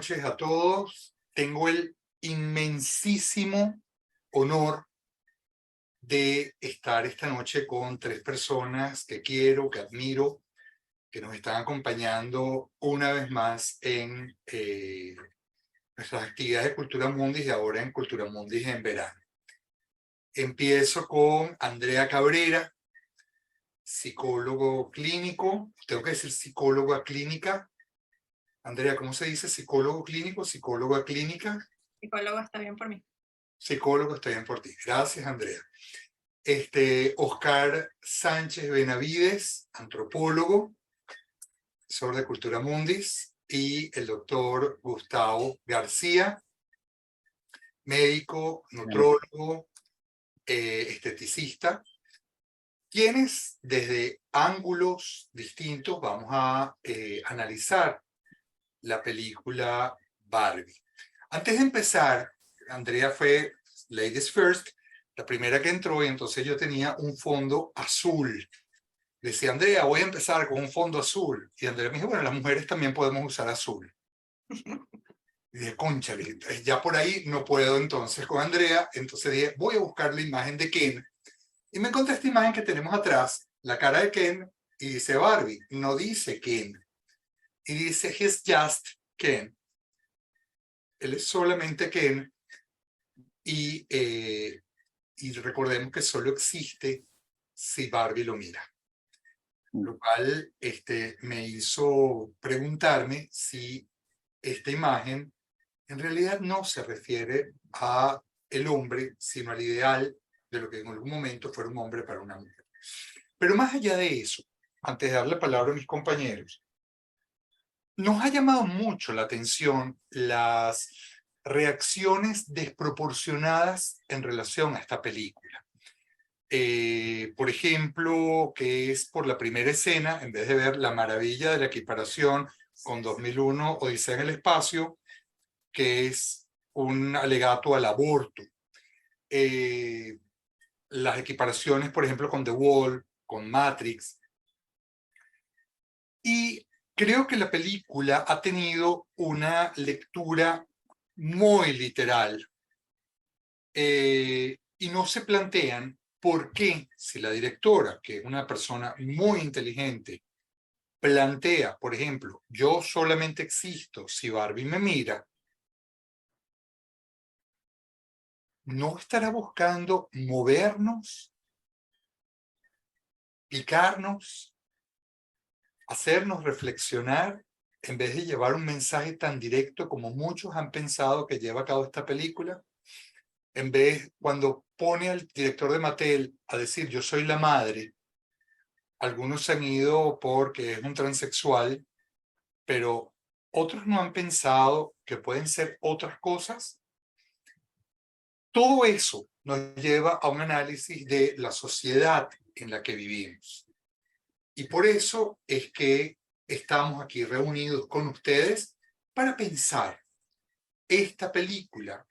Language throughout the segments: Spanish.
noches a todos. Tengo el inmensísimo honor de estar esta noche con tres personas que quiero, que admiro, que nos están acompañando una vez más en nuestras actividades de Cultura Mundis y ahora en Cultura Mundis en verano. Empiezo con Andrea Cabrera, psicólogo clínico. Tengo que decir psicóloga clínica. Andrea, ¿cómo se dice? ¿Psicólogo clínico? ¿Psicóloga clínica? Psicólogo está bien por mí. Psicólogo, está bien por ti. Gracias, Andrea. Oscar Sánchez Benavides, antropólogo, profesor de Cultura Mundis, y el doctor Gustavo García, médico, nutrólogo, esteticista, quienes desde ángulos distintos vamos a analizar la película Barbie. Antes de empezar, Andrea fue Ladies First, la primera que entró, y entonces yo tenía un fondo azul. Decía, Andrea, voy a empezar con un fondo azul. Y Andrea me dijo, bueno, las mujeres también podemos usar azul. Y dije, cónchale, ya por ahí no puedo entonces con Andrea. Entonces dije, voy a buscar la imagen de Ken. Y me encontré esta imagen que tenemos atrás, la cara de Ken, y dice Barbie, no dice Ken. Y dice, he's just Ken. Él es solamente Ken. Y recordemos que solo existe si Barbie lo mira. Lo cual me hizo preguntarme si esta imagen en realidad no se refiere a el hombre, sino al ideal de lo que en algún momento fuera un hombre para una mujer. Pero más allá de eso, antes de darle la palabra a mis compañeros, nos ha llamado mucho la atención las reacciones desproporcionadas en relación a esta película. Por ejemplo, que es por la primera escena, en vez de ver la maravilla de la equiparación con 2001 Odisea en el espacio, que es un alegato al aborto. Las equiparaciones, por ejemplo, con The Wall, con Matrix. Y creo que la película ha tenido una lectura muy literal y no se plantean por qué, si la directora, que es una persona muy inteligente, plantea, por ejemplo, yo solamente existo si Barbie me mira, no estará buscando movernos, picarnos, hacernos reflexionar, en vez de llevar un mensaje tan directo como muchos han pensado que lleva a cabo esta película. En vez, cuando pone al director de Mattel a decir yo soy la madre, algunos se han ido porque es un transexual, pero otros no han pensado que pueden ser otras cosas. Todo eso nos lleva a un análisis de la sociedad en la que vivimos. Y por eso es que estamos aquí reunidos con ustedes para pensar esta película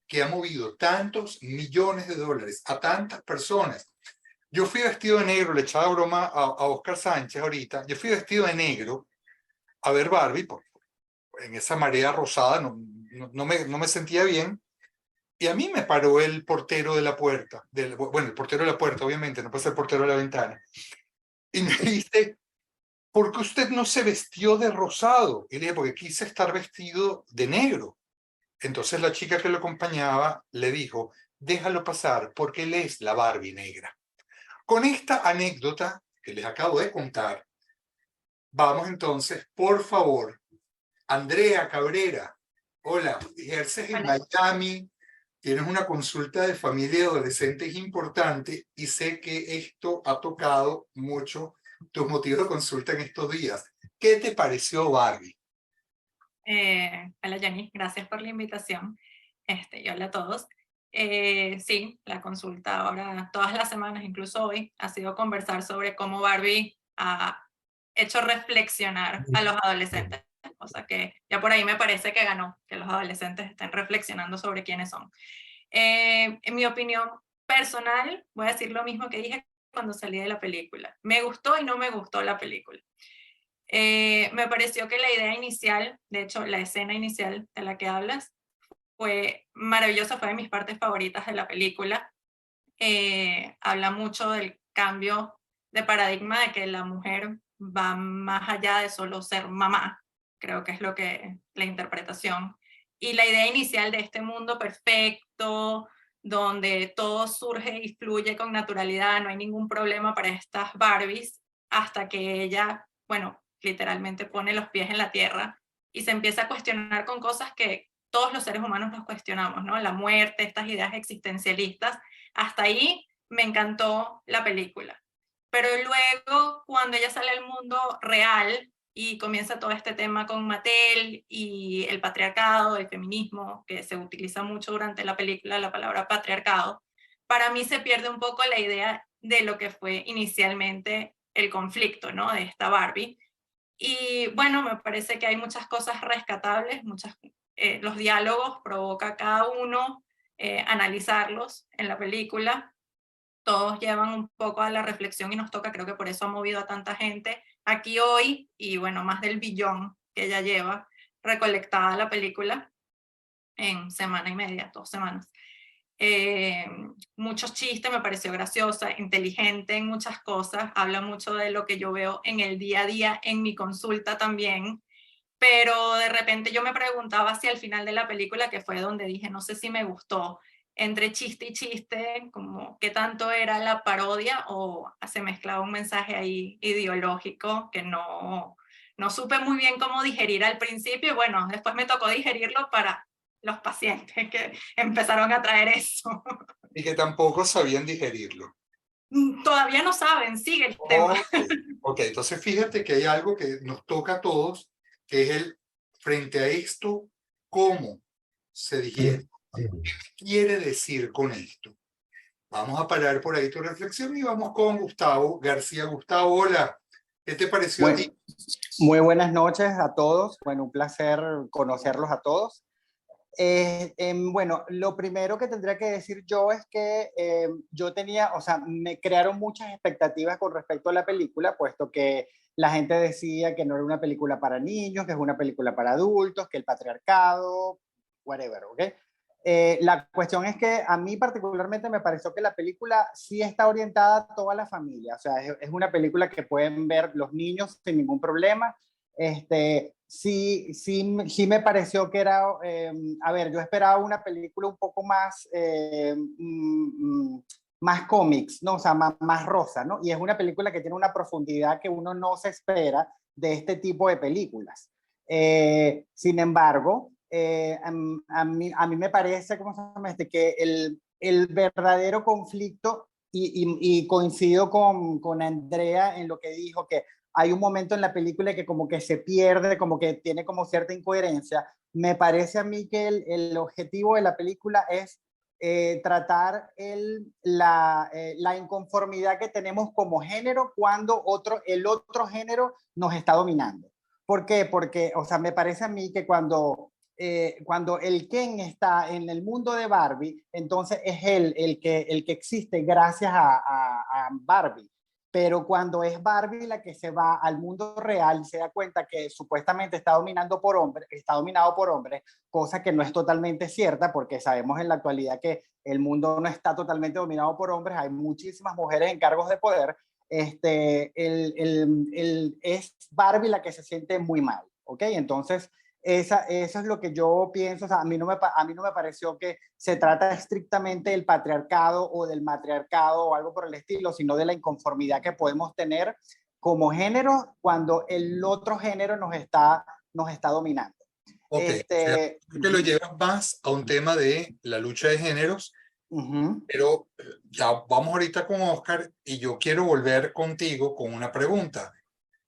que ha movido tantos millones de dólares a tantas personas. Yo fui vestido de negro, le echaba broma a Oscar Sánchez ahorita, yo fui vestido de negro a ver Barbie, en esa marea rosada, no me sentía bien, y a mí me paró el portero de la puerta, bueno, el portero de la puerta, obviamente, no puede ser el portero de la ventana, y me dice, ¿por qué usted no se vestió de rosado? Y le dije, porque quise estar vestido de negro. Entonces la chica que lo acompañaba le dijo, déjalo pasar porque él es la Barbie negra. Con esta anécdota que les acabo de contar, vamos entonces, por favor, Andrea Cabrera. Hola, ejerces en Hola. Miami, tienes una consulta de familia y adolescentes importante y sé que esto ha tocado mucho tus motivos de consulta en estos días. ¿Qué te pareció Barbie? Hola Jenny, gracias por la invitación. Y hola a todos. Sí, la consulta ahora, todas las semanas, incluso hoy, ha sido conversar sobre cómo Barbie ha hecho reflexionar a los adolescentes. O sea que ya por ahí me parece que ganó, que los adolescentes estén reflexionando sobre quiénes son. En mi opinión personal, voy a decir lo mismo que dije cuando salí de la película. Me gustó y no me gustó la película. Me pareció que la idea inicial, de hecho la escena inicial de la que hablas, fue maravillosa, fue de mis partes favoritas de la película. Habla mucho del cambio de paradigma de que la mujer va más allá de solo ser mamá, creo que es lo que la interpretación. Y la idea inicial de este mundo perfecto, donde todo surge y fluye con naturalidad, no hay ningún problema para estas Barbies, hasta que ella, bueno, literalmente pone los pies en la tierra y se empieza a cuestionar con cosas que todos los seres humanos nos cuestionamos, ¿no? La muerte, estas ideas existencialistas. Hasta ahí me encantó la película. Pero luego, cuando ella sale al mundo real y comienza todo este tema con Mattel y el patriarcado, el feminismo, que se utiliza mucho durante la película, la palabra patriarcado, para mí se pierde un poco la idea de lo que fue inicialmente el conflicto, ¿no? De esta Barbie. Y bueno, me parece que hay muchas cosas rescatables, los diálogos provoca cada uno analizarlos en la película. Todos llevan un poco a la reflexión y nos toca, creo que por eso ha movido a tanta gente aquí hoy, y bueno, más del billón que ella lleva recolectada la película en semana y media, 2 semanas. Eh, Muchos chistes, me pareció graciosa, inteligente en muchas cosas, habla mucho de lo que yo veo en el día a día, en mi consulta también, pero de repente yo me preguntaba si al final de la película, que fue donde dije, no sé si me gustó, entre chiste y chiste, como qué tanto era la parodia o se mezclaba un mensaje ahí ideológico que no supe muy bien cómo digerir al principio, y bueno, después me tocó digerirlo para los pacientes que empezaron a traer eso. Y que tampoco sabían digerirlo. Todavía no saben, sigue el tema. Ok, ok, entonces fíjate que hay algo que nos toca a todos, que es el, frente a esto, ¿cómo se digiere? ¿Qué quiere decir con esto? Vamos a parar por ahí tu reflexión y vamos con Gustavo García. Gustavo, hola, ¿qué te pareció a Bueno, ti? muy buenas noches a todos. Bueno, un placer conocerlos a todos. Bueno, lo primero que tendría que decir yo es que yo tenía, o sea, me crearon muchas expectativas con respecto a la película, puesto que la gente decía que no era una película para niños, que es una película para adultos, que el patriarcado, whatever, ¿ok? La cuestión es que a mí particularmente me pareció que la película sí está orientada a toda la familia, o sea, es una película que pueden ver los niños sin ningún problema. Sí me pareció que era, a ver, yo esperaba una película un poco más, más cómics, ¿no? O sea, más rosa, ¿no? Y es una película que tiene una profundidad que uno no se espera de este tipo de películas. Sin embargo, a mí me parece, ¿cómo se llama este? Que el verdadero conflicto, y coincido con Andrea en lo que dijo, que hay un momento en la película que como que se pierde, como que tiene como cierta incoherencia. Me parece a mí que el objetivo de la película es tratar la inconformidad que tenemos como género cuando el otro género nos está dominando. ¿Por qué? Porque, o sea, me parece a mí que cuando el Ken está en el mundo de Barbie, entonces es él el que existe gracias a Barbie. Pero cuando es Barbie la que se va al mundo real y se da cuenta que supuestamente está dominado por hombres, cosa que no es totalmente cierta, porque sabemos en la actualidad que el mundo no está totalmente dominado por hombres, hay muchísimas mujeres en cargos de poder. Es Barbie la que se siente muy mal, ¿ok? Entonces, eso es lo que yo pienso. O sea, a mí no me pareció que se trata estrictamente del patriarcado o del matriarcado o algo por el estilo, sino de la inconformidad que podemos tener como género cuando el otro género nos está dominando. Ok, o sea, tú te lo llevas más a un tema de la lucha de géneros, pero ya vamos ahorita con Oscar y yo quiero volver contigo con una pregunta.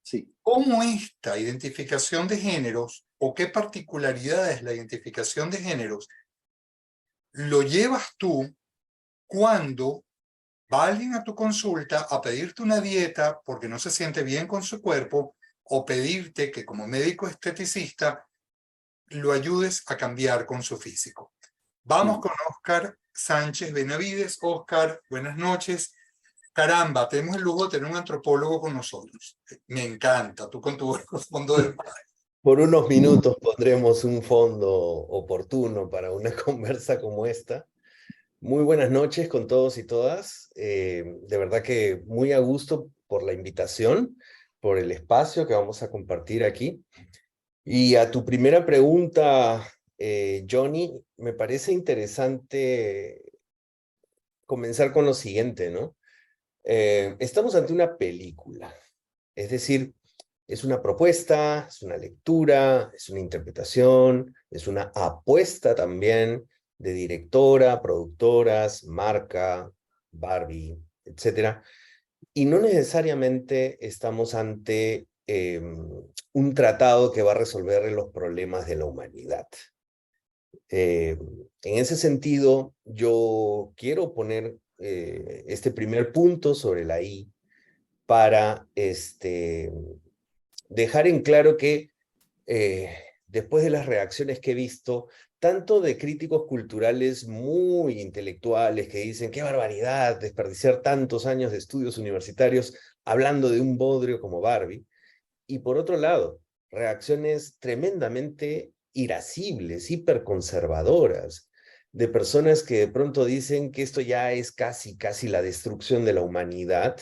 Sí. ¿Cómo esta identificación de géneros o qué particularidades la identificación de géneros lo llevas tú cuando va alguien a tu consulta a pedirte una dieta porque no se siente bien con su cuerpo o pedirte que como médico esteticista lo ayudes a cambiar con su físico? Vamos con Oscar Sánchez Benavides. Oscar, buenas noches. Caramba, tenemos el lujo de tener un antropólogo con nosotros. Me encanta, tú con tu fondo del mar. Por unos minutos pondremos un fondo oportuno para una conversa como esta. Muy buenas noches con todos y todas. De verdad que muy a gusto por la invitación, por el espacio que vamos a compartir aquí. Y a tu primera pregunta, Johnny, me parece interesante comenzar con lo siguiente, ¿no? Estamos ante una película, es decir, es una propuesta, es una lectura, es una interpretación, es una apuesta también de directora, productoras, marca, Barbie, etcétera. Y no necesariamente estamos ante un tratado que va a resolver los problemas de la humanidad. En ese sentido, yo quiero poner este primer punto sobre la I para dejar en claro que después de las reacciones que he visto, tanto de críticos culturales muy intelectuales que dicen qué barbaridad desperdiciar tantos años de estudios universitarios hablando de un bodrio como Barbie, y por otro lado, reacciones tremendamente irascibles, hiperconservadoras, de personas que de pronto dicen que esto ya es casi la destrucción de la humanidad.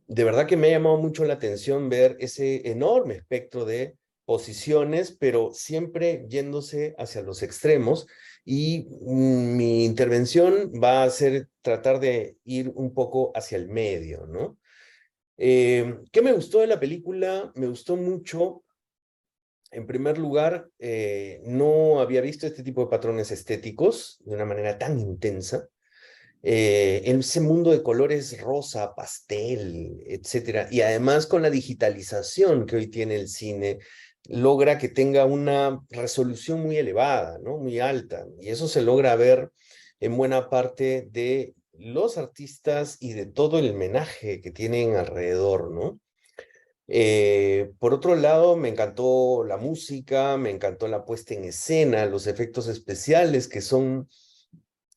De verdad que me ha llamado mucho la atención ver ese enorme espectro de posiciones, pero siempre yéndose hacia los extremos, y mi intervención va a ser tratar de ir un poco hacia el medio, ¿no? ¿Qué me gustó de la película? Me gustó mucho, en primer lugar, no había visto este tipo de patrones estéticos de una manera tan intensa. En ese mundo de colores rosa, pastel, etcétera, y además con la digitalización que hoy tiene el cine, logra que tenga una resolución muy elevada, ¿no? Muy alta, y eso se logra ver en buena parte de los artistas y de todo el menaje que tienen alrededor, ¿no? Por otro lado, me encantó la música, me encantó la puesta en escena, los efectos especiales que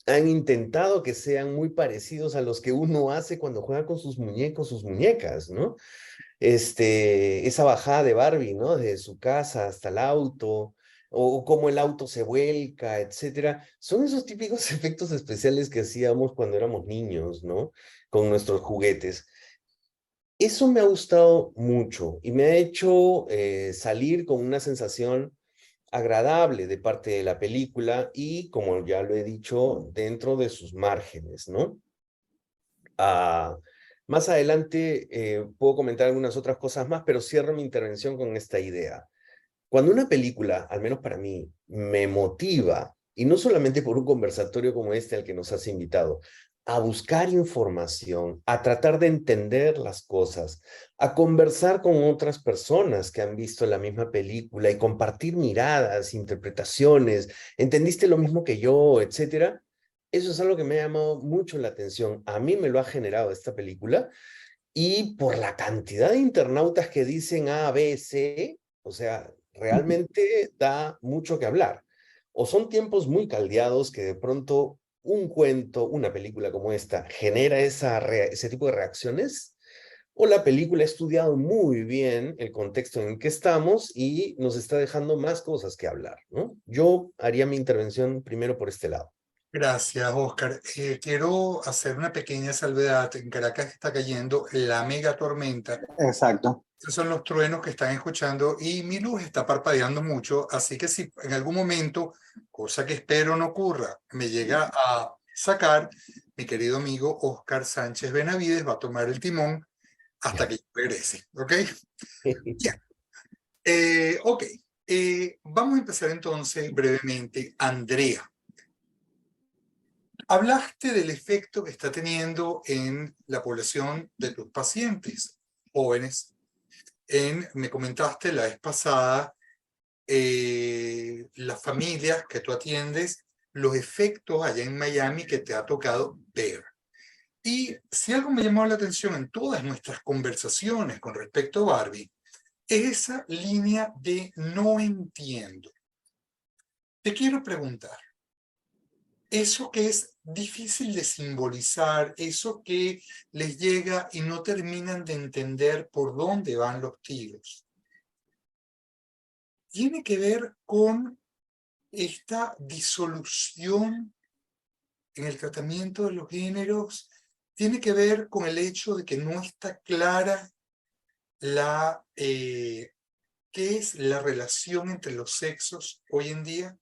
han intentado que sean muy parecidos a los que uno hace cuando juega con sus muñecos, sus muñecas, ¿no? Esa bajada de Barbie, ¿no? Desde su casa hasta el auto, o cómo el auto se vuelca, etcétera. Son esos típicos efectos especiales que hacíamos cuando éramos niños, ¿no? Con nuestros juguetes. Eso me ha gustado mucho y me ha hecho salir con una sensación agradable de parte de la película y, como ya lo he dicho, dentro de sus márgenes, ¿no? Ah, más adelante puedo comentar algunas otras cosas más, pero cierro mi intervención con esta idea. Cuando una película, al menos para mí, me motiva, y no solamente por un conversatorio como este al que nos has invitado, a buscar información, a tratar de entender las cosas, a conversar con otras personas que han visto la misma película y compartir miradas, interpretaciones, ¿entendiste lo mismo que yo, etcétera? Eso es algo que me ha llamado mucho la atención. A mí me lo ha generado esta película, y por la cantidad de internautas que dicen A, B, C, o sea, realmente da mucho que hablar. O son tiempos muy caldeados que de pronto un cuento, una película como esta, genera ese tipo de reacciones, o la película ha estudiado muy bien el contexto en el que estamos y nos está dejando más cosas que hablar, ¿no? Yo haría mi intervención primero por este lado. Gracias, Oscar. Quiero hacer una pequeña salvedad. En Caracas está cayendo la mega tormenta. Exacto. Esos son los truenos que están escuchando y mi luz está parpadeando mucho, así que si en algún momento, cosa que espero no ocurra, me llega a sacar, mi querido amigo Oscar Sánchez Benavides va a tomar el timón hasta que yo regrese, ¿ok? Bien. Ok. Vamos a empezar entonces brevemente. Andrea, hablaste del efecto que está teniendo en la población de tus pacientes jóvenes. Me comentaste la vez pasada las familias que tú atiendes, los efectos allá en Miami que te ha tocado ver. Y si algo me llamó la atención en todas nuestras conversaciones con respecto a Barbie, es esa línea de no entiendo. Te quiero preguntar, ¿eso qué es difícil de simbolizar, eso que les llega y no terminan de entender por dónde van los tiros. Tiene que ver con esta disolución en el tratamiento de los géneros, tiene que ver con el hecho de que no está clara qué es la relación entre los sexos hoy en día.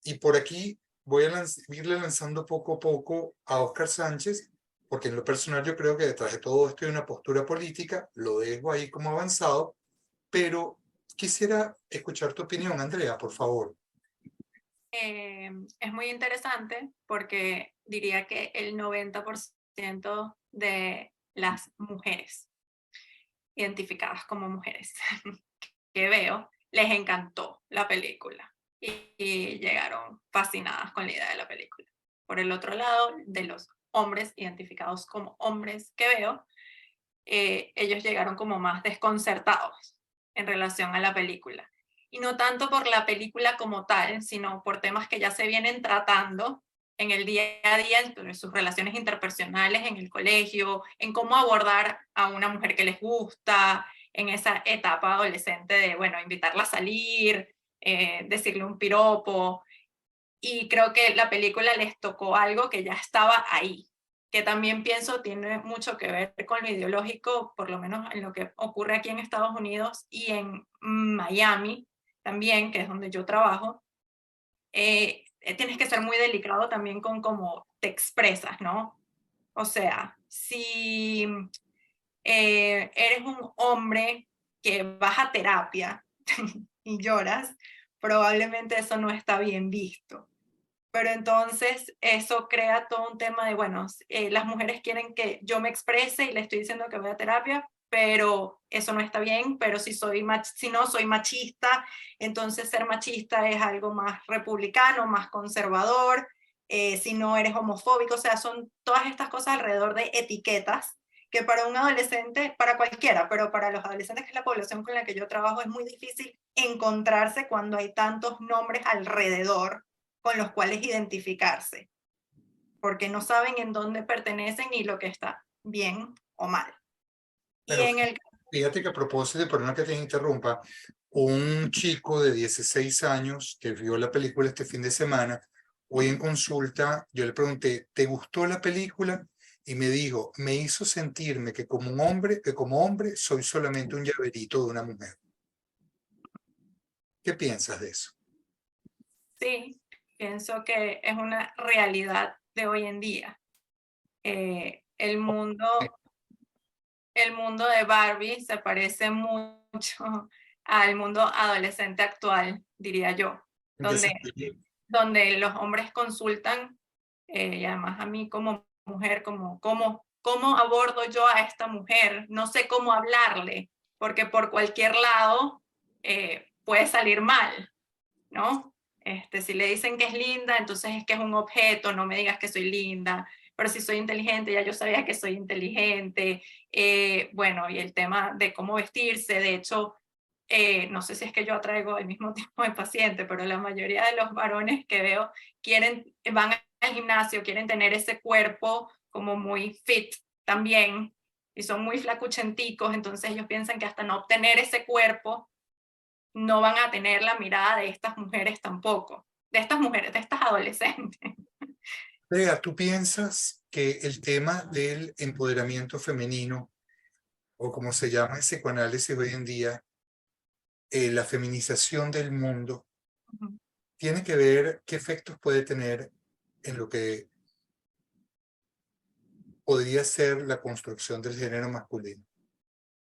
Y por aquí voy a irle lanzando poco a poco a Óscar Sánchez, porque en lo personal yo creo que detrás de todo esto hay una postura política, lo dejo ahí como avanzado, pero quisiera escuchar tu opinión, Andrea, por favor. Es muy interesante porque diría que el 90% de las mujeres identificadas como mujeres que veo, les encantó la película y llegaron fascinadas con la idea de la película. Por el otro lado, de los hombres identificados como hombres que veo, ellos llegaron como más desconcertados en relación a la película. Y no tanto por la película como tal, sino por temas que ya se vienen tratando en el día a día, en sus relaciones interpersonales, en el colegio, en cómo abordar a una mujer que les gusta, en esa etapa adolescente de, bueno, invitarla a salir, decirle un piropo. Y creo que la película les tocó algo que ya estaba ahí, que también pienso tiene mucho que ver con lo ideológico, por lo menos en lo que ocurre aquí en Estados Unidos y en Miami también, que es donde yo trabajo. Tienes que ser muy delicado también con cómo te expresas, ¿no? O sea, si eres un hombre que vas a terapia y lloras, probablemente eso no está bien visto. Pero entonces eso crea todo un tema de, bueno, las mujeres quieren que yo me exprese y le estoy diciendo que voy a terapia, pero eso no está bien, pero si no soy machista, entonces ser machista es algo más republicano, más conservador, si no eres homofóbico, o sea, son todas estas cosas alrededor de etiquetas que para un adolescente, para cualquiera, pero para los adolescentes, que es la población con la que yo trabajo, es muy difícil encontrarse cuando hay tantos nombres alrededor con los cuales identificarse, porque no saben en dónde pertenecen y lo que está bien o mal. Pero Y en el... fíjate que a propósito, de perdona que te interrumpa, un chico de 16 años que vio la película este fin de semana, hoy en consulta, yo le pregunté, ¿te gustó la película? Y me dijo, me hizo sentirme que como hombre soy solamente un llaverito de una mujer. ¿Qué piensas de eso? Sí, pienso que es una realidad de hoy en día. El mundo de Barbie se parece mucho al mundo adolescente actual, diría yo, ¿En qué donde, sentido? donde los hombres consultan, y además a mí como mujer, ¿cómo abordo yo a esta mujer? No sé cómo hablarle, porque por cualquier lado puede salir mal, ¿no? Si le dicen que es linda, entonces es que es un objeto, no me digas que soy linda, pero si soy inteligente, ya yo sabía que soy inteligente. Bueno, y el tema de cómo vestirse, de hecho, no sé si es que yo atraigo el mismo tipo de paciente, pero la mayoría de los varones que veo van al gimnasio, quieren tener ese cuerpo como muy fit también, y son muy flacuchenticos, entonces ellos piensan que hasta no obtener ese cuerpo, no van a tener la mirada de estas mujeres tampoco, de estas mujeres, de estas adolescentes. Andrea, ¿tú piensas que el tema del empoderamiento femenino, o como se llama en psicoanálisis hoy en día, la feminización del mundo, tiene que ver qué efectos puede tener en lo que podría ser la construcción del género masculino?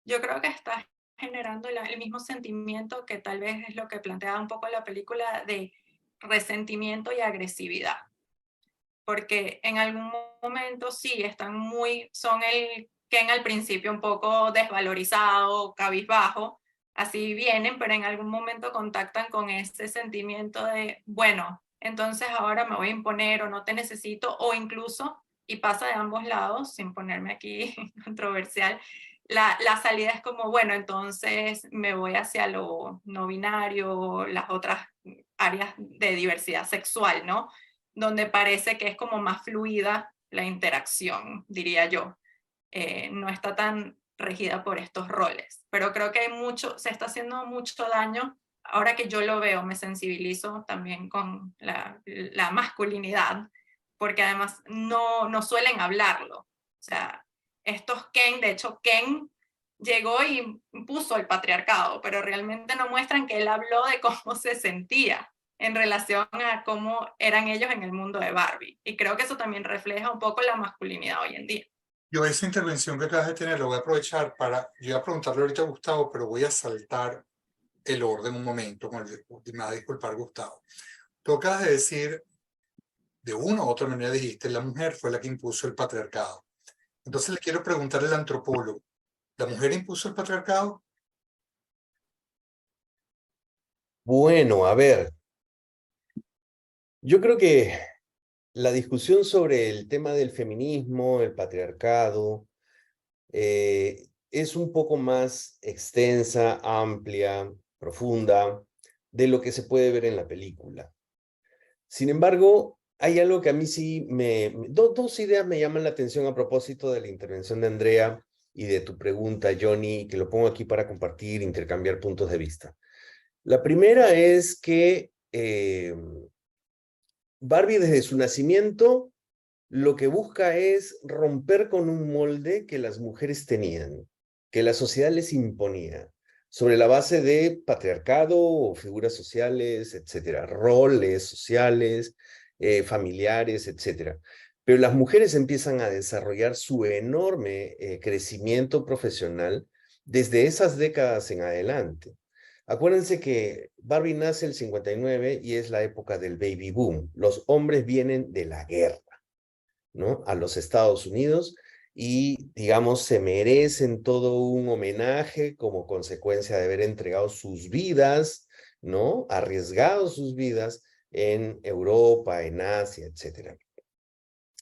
Yo creo que está generando el mismo sentimiento que tal vez es lo que planteaba un poco la película de resentimiento y agresividad. Porque en algún momento sí, son el Ken al principio un poco desvalorizado, cabizbajo, así vienen, pero en algún momento contactan con ese sentimiento de, bueno, entonces ahora me voy a imponer o no te necesito, o incluso, y pasa de ambos lados, sin ponerme aquí controversial, la salida es como, bueno, entonces me voy hacia lo no binario, las otras áreas de diversidad sexual, ¿no? donde parece que es como más fluida la interacción, diría yo. No está tan regida por estos roles, pero creo que se está haciendo mucho daño. Ahora que yo lo veo, me sensibilizo también con la masculinidad, porque además no suelen hablarlo. O sea, estos Ken, de hecho Ken llegó y puso el patriarcado, pero realmente no muestran que él habló de cómo se sentía en relación a cómo eran ellos en el mundo de Barbie. Y creo que eso también refleja un poco la masculinidad hoy en día. Yo esa intervención que acabas de tener la voy a aprovechar para, yo voy a preguntarle ahorita a Gustavo, pero voy a saltar el orden un momento, me va a disculpar Gustavo. Tú acabas de decir, de una u otra manera dijiste, la mujer fue la que impuso el patriarcado. Entonces le quiero preguntar al antropólogo, ¿la mujer impuso el patriarcado? Bueno, a ver, yo creo que la discusión sobre el tema del feminismo, el patriarcado, es un poco más extensa, amplia, profunda, de lo que se puede ver en la película. Sin embargo, hay algo que a mí sí dos ideas me llaman la atención a propósito de la intervención de Andrea y de tu pregunta, Johnny, que lo pongo aquí para compartir, intercambiar puntos de vista. La primera es que Barbie desde su nacimiento lo que busca es romper con un molde que las mujeres tenían, que la sociedad les imponía, sobre la base de patriarcado o figuras sociales, etcétera, roles sociales, familiares, etcétera. Pero las mujeres empiezan a desarrollar su enorme crecimiento profesional desde esas décadas en adelante. Acuérdense que Barbie nace el 59 y es la época del baby boom. Los hombres vienen de la guerra, ¿no? A los Estados Unidos y, digamos, se merecen todo un homenaje como consecuencia de haber entregado sus vidas, ¿no? Arriesgado sus vidas en Europa, en Asia, etc.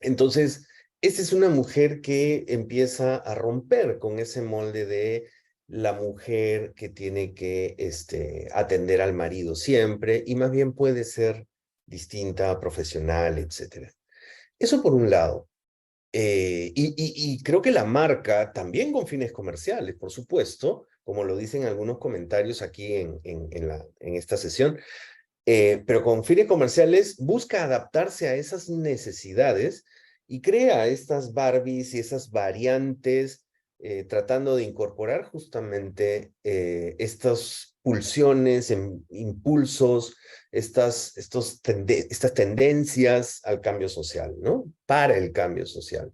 Entonces, esta es una mujer que empieza a romper con ese molde de la mujer que tiene que atender al marido siempre y más bien puede ser distinta, profesional, etc. Eso por un lado. Y creo que la marca, también con fines comerciales, por supuesto, como lo dicen algunos comentarios aquí en esta sesión, pero con fines comerciales busca adaptarse a esas necesidades y crea estas Barbies y esas variantes, tratando de incorporar justamente estas pulsiones, impulsos, estas tendencias al cambio social, ¿no? Para el cambio social.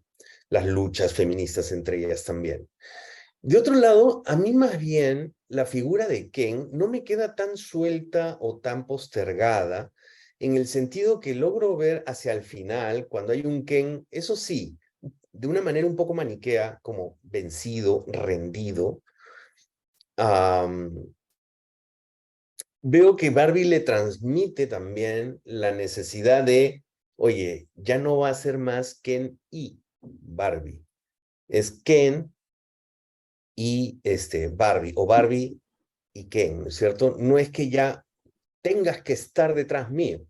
Las luchas feministas entre ellas también. De otro lado, a mí más bien la figura de Ken no me queda tan suelta o tan postergada, en el sentido que logro ver hacia el final, cuando hay un Ken, eso sí, de una manera un poco maniquea, como vencido, rendido. Veo que Barbie le transmite también la necesidad de, oye, ya no va a ser más Ken y Barbie. Es Ken y Barbie, o Barbie y Ken, ¿no es cierto? No es que ya tengas que estar detrás mío.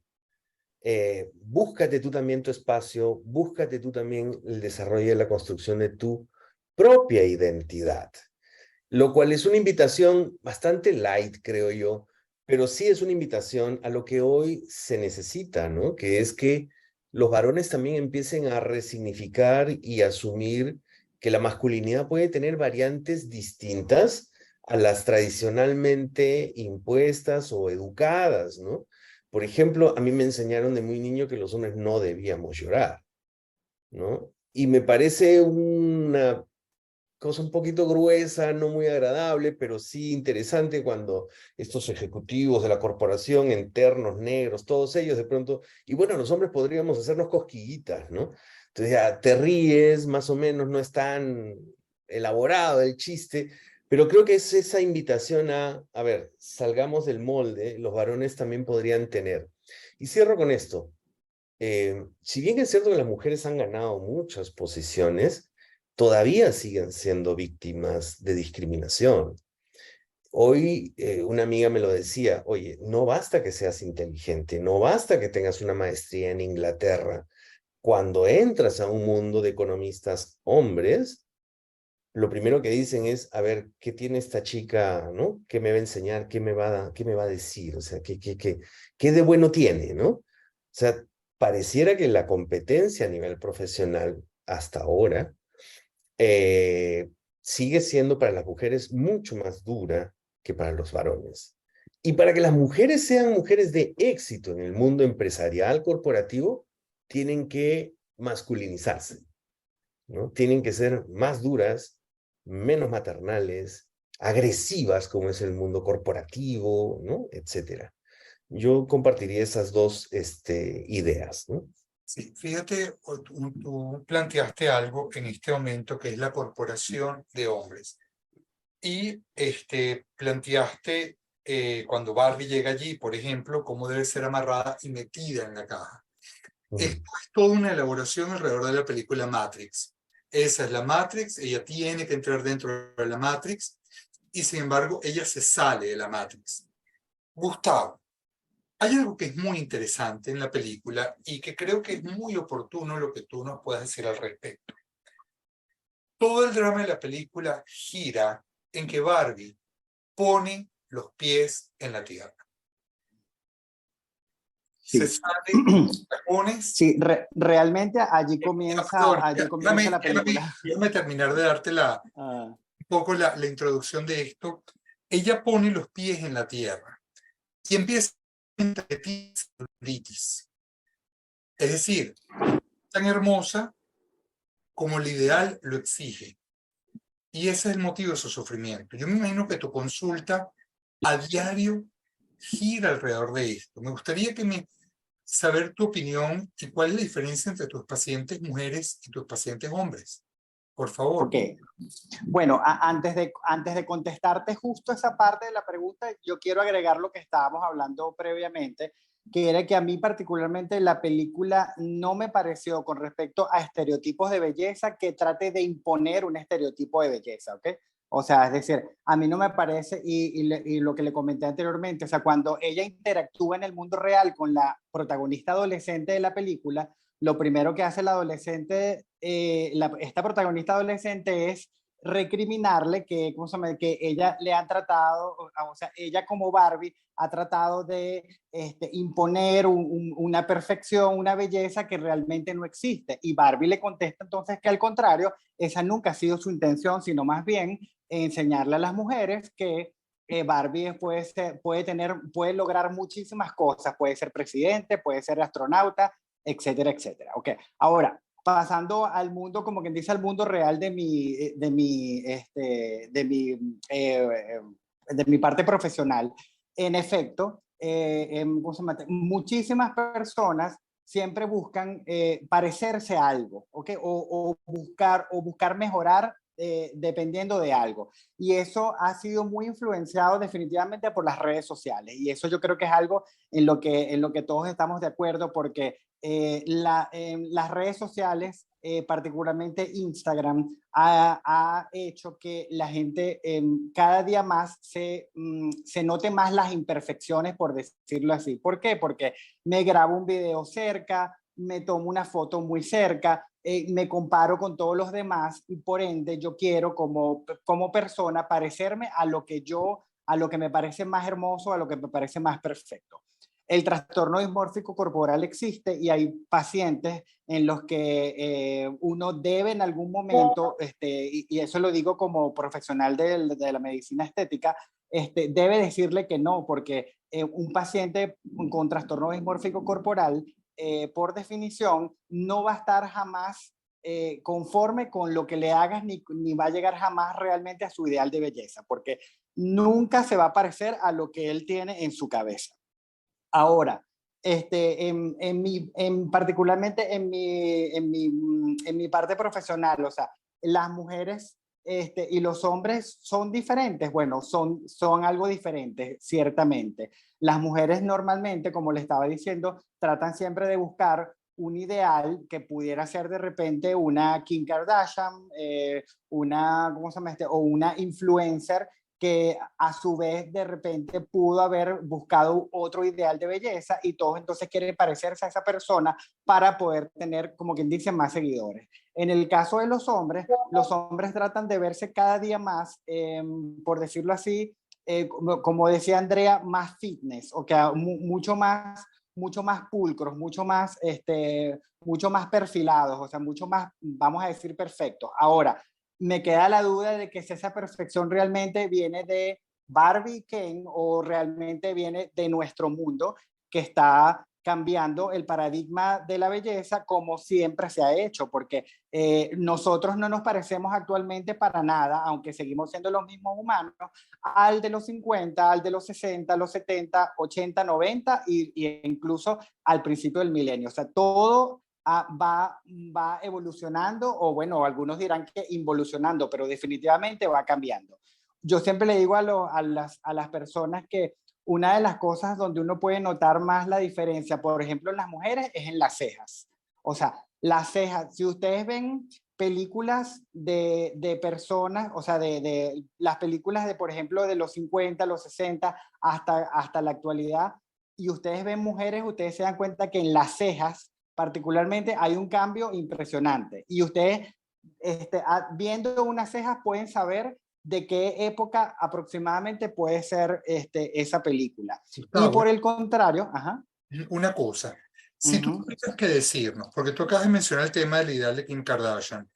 Búscate tú también tu espacio, búscate tú también el desarrollo y la construcción de tu propia identidad. Lo cual es una invitación bastante light, creo yo, pero sí es una invitación a lo que hoy se necesita, ¿no? Que es que los varones también empiecen a resignificar y asumir que la masculinidad puede tener variantes distintas a las tradicionalmente impuestas o educadas, ¿no? Por ejemplo, a mí me enseñaron de muy niño que los hombres no debíamos llorar, ¿no? Y me parece una cosa un poquito gruesa, no muy agradable, pero sí interesante cuando estos ejecutivos de la corporación, internos, negros, todos ellos de pronto, y bueno, los hombres podríamos hacernos cosquillitas, ¿no? Entonces ya te ríes, más o menos, no es tan elaborado el chiste, pero creo que es esa invitación a ver, salgamos del molde, los varones también podrían tener. Y cierro con esto. Si bien es cierto que las mujeres han ganado muchas posiciones, todavía siguen siendo víctimas de discriminación. Hoy una amiga me lo decía, oye, no basta que seas inteligente, no basta que tengas una maestría en Inglaterra. Cuando entras a un mundo de economistas hombres, lo primero que dicen es, a ver, ¿qué tiene esta chica, ¿no? ¿Qué me va a enseñar? Qué me va a decir? O sea, ¿qué de bueno tiene, ¿no? O sea, pareciera que la competencia a nivel profesional hasta ahora eh, sigue siendo para las mujeres mucho más dura que para los varones. Y para que las mujeres sean mujeres de éxito en el mundo empresarial corporativo, tienen que masculinizarse, ¿no? Tienen que ser más duras, menos maternales, agresivas como es el mundo corporativo, ¿no? Etcétera. Yo compartiría esas dos ideas, ¿no? Sí, fíjate, tú planteaste algo en este momento que es la corporación de hombres. Y planteaste cuando Barbie llega allí, por ejemplo, cómo debe ser amarrada y metida en la caja. Esto es toda una elaboración alrededor de la película Matrix. Esa es la Matrix, ella tiene que entrar dentro de la Matrix y sin embargo ella se sale de la Matrix. Gustavo, hay algo que es muy interesante en la película y que creo que es muy oportuno lo que tú nos puedas decir al respecto. Todo el drama de la película gira en que Barbie pone los pies en la tierra. Se Sí. sale los tacones. Sí, realmente allí comienza la película. Déjame terminar de darte un poco la introducción de esto. Ella pone los pies en la tierra y empieza a celulitis. Es decir, tan hermosa como el ideal lo exige. Y ese es el motivo de su sufrimiento. Yo me imagino que tu consulta a diario gira alrededor de esto. Me gustaría saber tu opinión y cuál es la diferencia entre tus pacientes mujeres y tus pacientes hombres. Por favor. Ok. Bueno, antes de contestarte justo esa parte de la pregunta, yo quiero agregar lo que estábamos hablando previamente, que era que a mí particularmente la película no me pareció con respecto a estereotipos de belleza que trate de imponer un estereotipo de belleza, ¿ok? O sea, es decir, a mí no me parece, y lo que le comenté anteriormente, o sea, cuando ella interactúa en el mundo real con la protagonista adolescente de la película, lo primero que hace la adolescente, esta protagonista adolescente es recriminarle que, ¿cómo se llama? Que ella le han tratado, o sea, ella como Barbie ha tratado de imponer una perfección, una belleza que realmente no existe. Y Barbie le contesta entonces que al contrario, esa nunca ha sido su intención, sino más bien enseñarle a las mujeres que Barbie puede lograr muchísimas cosas, puede ser presidente, puede ser astronauta, etcétera, etcétera. Ok, ahora, pasando al mundo, como quien dice, al mundo real de mi parte profesional. En efecto, muchísimas personas siempre buscan parecerse a algo, ¿ok? O buscar mejorar dependiendo de algo. Y eso ha sido muy influenciado definitivamente por las redes sociales. Y eso yo creo que es algo en lo que todos estamos de acuerdo, porque las redes sociales, particularmente Instagram, ha hecho que la gente cada día más se note más las imperfecciones, por decirlo así. ¿Por qué? Porque me grabo un video cerca, me tomo una foto muy cerca, me comparo con todos los demás y por ende yo quiero como persona parecerme a lo que me parece más hermoso, a lo que me parece más perfecto. El trastorno dismórfico corporal existe y hay pacientes en los que uno debe en algún momento, y eso lo digo como profesional de la medicina estética, debe decirle que no, porque un paciente con trastorno dismórfico corporal, por definición, no va a estar jamás conforme con lo que le hagas, ni va a llegar jamás realmente a su ideal de belleza, porque nunca se va a parecer a lo que él tiene en su cabeza. Ahora, particularmente en mi parte profesional, o sea, las mujeres y los hombres son diferentes. Bueno, son algo diferentes, ciertamente. Las mujeres normalmente, como le estaba diciendo, tratan siempre de buscar un ideal que pudiera ser de repente una Kim Kardashian, ¿cómo se llama? O una influencer que a su vez de repente pudo haber buscado otro ideal de belleza y todos entonces quieren parecerse a esa persona para poder tener, como quien dice, más seguidores. En el caso de los hombres tratan de verse cada día más, por decirlo así, como decía Andrea, más fitness, o sea, mucho más pulcros, mucho más perfilados, o sea, mucho más, vamos a decir, perfectos. Ahora, me queda la duda de que si esa perfección realmente viene de Barbie, Ken, o realmente viene de nuestro mundo que está cambiando el paradigma de la belleza como siempre se ha hecho, porque nosotros no nos parecemos actualmente para nada, aunque seguimos siendo los mismos humanos, al de los 50, al de los 60, los 70, 80, 90 y incluso al principio del milenio. O sea, todo va evolucionando, o bueno, algunos dirán que involucionando, pero definitivamente va cambiando. Yo siempre le digo a las personas que una de las cosas donde uno puede notar más la diferencia, por ejemplo, en las mujeres, es en las cejas. O sea, las cejas, si ustedes ven películas de personas, o sea, de las películas de, por ejemplo, de los 50, los 60, hasta la actualidad, y ustedes ven mujeres, ustedes se dan cuenta que en las cejas, particularmente, hay un cambio impresionante. Y ustedes, viendo unas cejas, pueden saber de qué época aproximadamente puede ser esa película. Gustavo, y por el contrario, ajá. Una cosa, si tú tuvieras que decirnos, porque tú acabas de mencionar el tema del ideal de Kim Kardashian,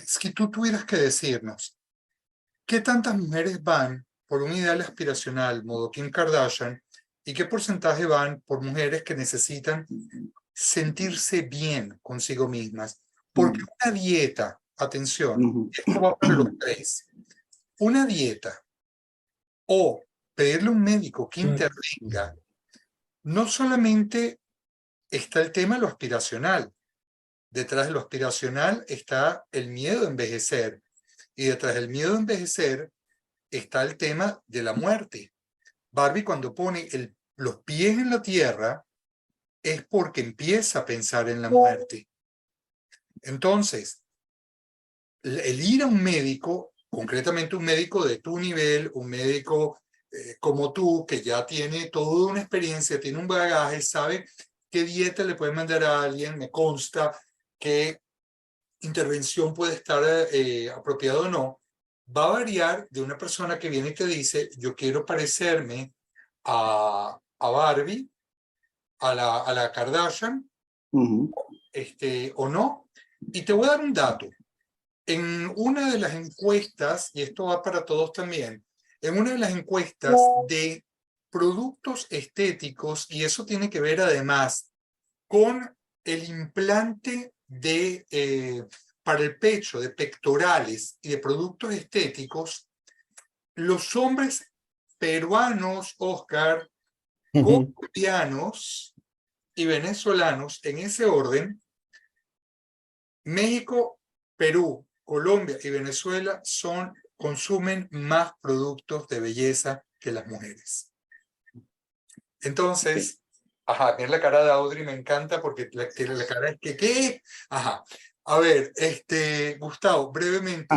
si tú tuvieras que decirnos qué tantas mujeres van por un ideal aspiracional modo Kim Kardashian y qué porcentaje van por mujeres que necesitan sentirse bien consigo mismas, porque una dieta, atención, esto va para los tres, una dieta o pedirle a un médico que intervenga, no solamente está el tema de lo aspiracional, detrás de lo aspiracional está el miedo a envejecer, y detrás del miedo a envejecer está el tema de la muerte. Barbie, cuando pone los pies en la tierra, es porque empieza a pensar en la muerte. Entonces, el ir a un médico, concretamente un médico de tu nivel, un médico como tú, que ya tiene toda una experiencia, tiene un bagaje, sabe qué dieta le puede mandar a alguien, me consta qué intervención puede estar apropiada o no, va a variar de una persona que viene y te dice, yo quiero parecerme a Barbie, a la Kardashian, o no. Y te voy a dar un dato. En una de las encuestas, y esto va para todos también, en una de las encuestas de productos estéticos, y eso tiene que ver además con el implante para el pecho, de pectorales y de productos estéticos, los hombres peruanos, Oscar, colombianos y venezolanos, en ese orden, México, Perú, Colombia y Venezuela consumen más productos de belleza que las mujeres. Entonces, ajá, mira la cara de Audrey, me encanta porque la cara es que, ¿qué? Ajá. A ver, Gustavo, brevemente.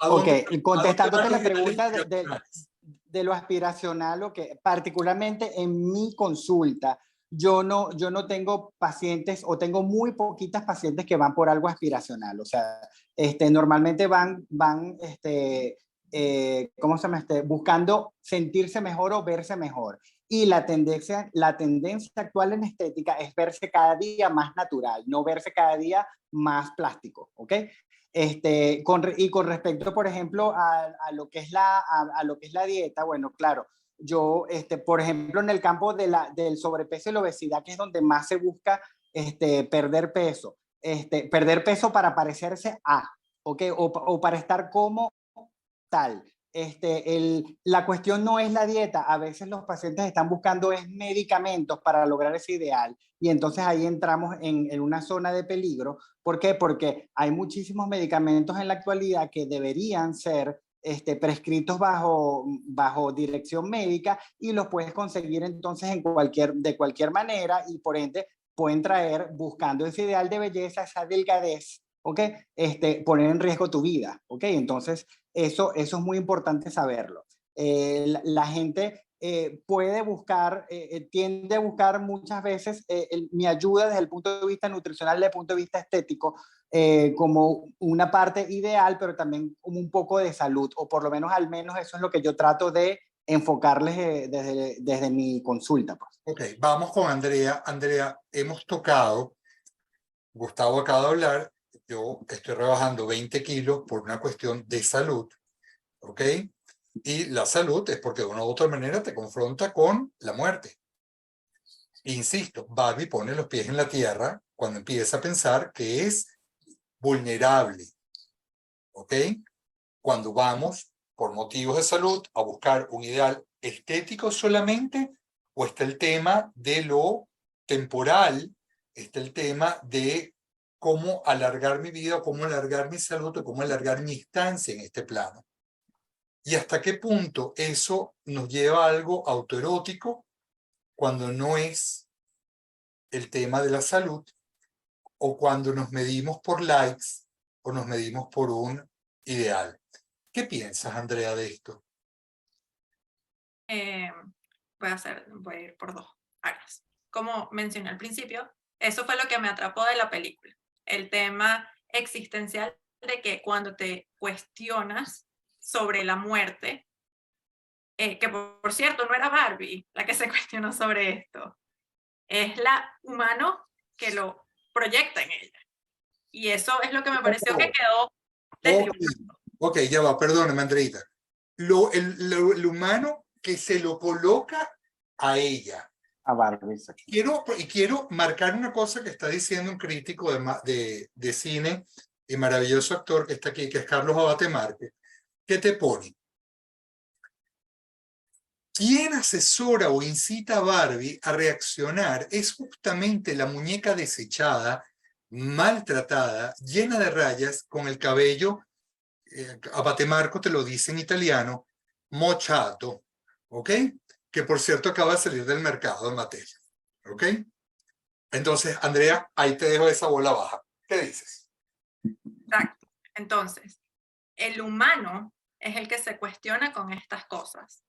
Ok, contestándote la pregunta de lo aspiracional, o que particularmente en mi consulta, yo no tengo pacientes, o tengo muy poquitas pacientes que van por algo aspiracional. O sea, normalmente van ¿cómo se llama? Buscando sentirse mejor o verse mejor. Y la tendencia actual en estética es verse cada día más natural, no verse cada día más plástico, ¿ok? Con respecto, por ejemplo, a lo que es la dieta, bueno, claro, yo, por ejemplo, en el campo del sobrepeso y la obesidad, que es donde más se busca perder peso para parecerse a, ¿ok? O para estar como tal. La cuestión no es la dieta, a veces los pacientes están buscando medicamentos para lograr ese ideal, y entonces ahí entramos en una zona de peligro. ¿Por qué? Porque hay muchísimos medicamentos en la actualidad que deberían ser prescritos bajo dirección médica, y los puedes conseguir entonces de cualquier manera, y por ende pueden traer, buscando ese ideal de belleza, esa delgadez, ¿ok? Poner en riesgo tu vida, ¿ok? Entonces, Eso es muy importante saberlo. La gente puede buscar, tiende a buscar muchas veces mi ayuda desde el punto de vista nutricional, desde el punto de vista estético, como una parte ideal, pero también como un poco de salud, o por lo menos al menos eso es lo que yo trato de enfocarles desde mi consulta. Pues. Ok, vamos con Andrea. Andrea, hemos tocado, Gustavo acaba de hablar, yo estoy rebajando 20 kilos por una cuestión de salud, ¿ok? Y la salud es porque de una u otra manera te confronta con la muerte. Insisto, Barbie pone los pies en la tierra cuando empieza a pensar que es vulnerable, ¿ok? Cuando vamos por motivos de salud a buscar un ideal estético solamente, o está el tema de lo temporal, está el tema de cómo alargar mi vida, cómo alargar mi salud, o cómo alargar mi estancia en este plano. Y hasta qué punto eso nos lleva a algo autoerótico cuando no es el tema de la salud, o cuando nos medimos por likes o nos medimos por un ideal. ¿Qué piensas, Andrea, de esto? Voy a ir por dos áreas. Como mencioné al principio, eso fue lo que me atrapó de la película. El tema existencial de que cuando te cuestionas sobre la muerte, que por cierto no era Barbie la que se cuestionó sobre esto, es la humano que lo proyecta en ella. Y eso es lo que me pareció que quedó desdibujado. Ok, ya va, perdóname, Andreita. El humano que se lo coloca a ella. A Barbie. Quiero marcar una cosa que está diciendo un crítico de cine y maravilloso actor que está aquí, que es Carlos Abate Márquez, que te pone: quien asesora o incita a Barbie a reaccionar es justamente la muñeca desechada, maltratada, llena de rayas, con el cabello, Abate Marco te lo dice en italiano, mochato, ¿ok? Que por cierto acaba de salir del mercado en Mattel, ¿ok? Entonces, Andrea, ahí te dejo esa bola baja. ¿Qué dices? Exacto. Entonces, el humano es el que se cuestiona con estas cosas.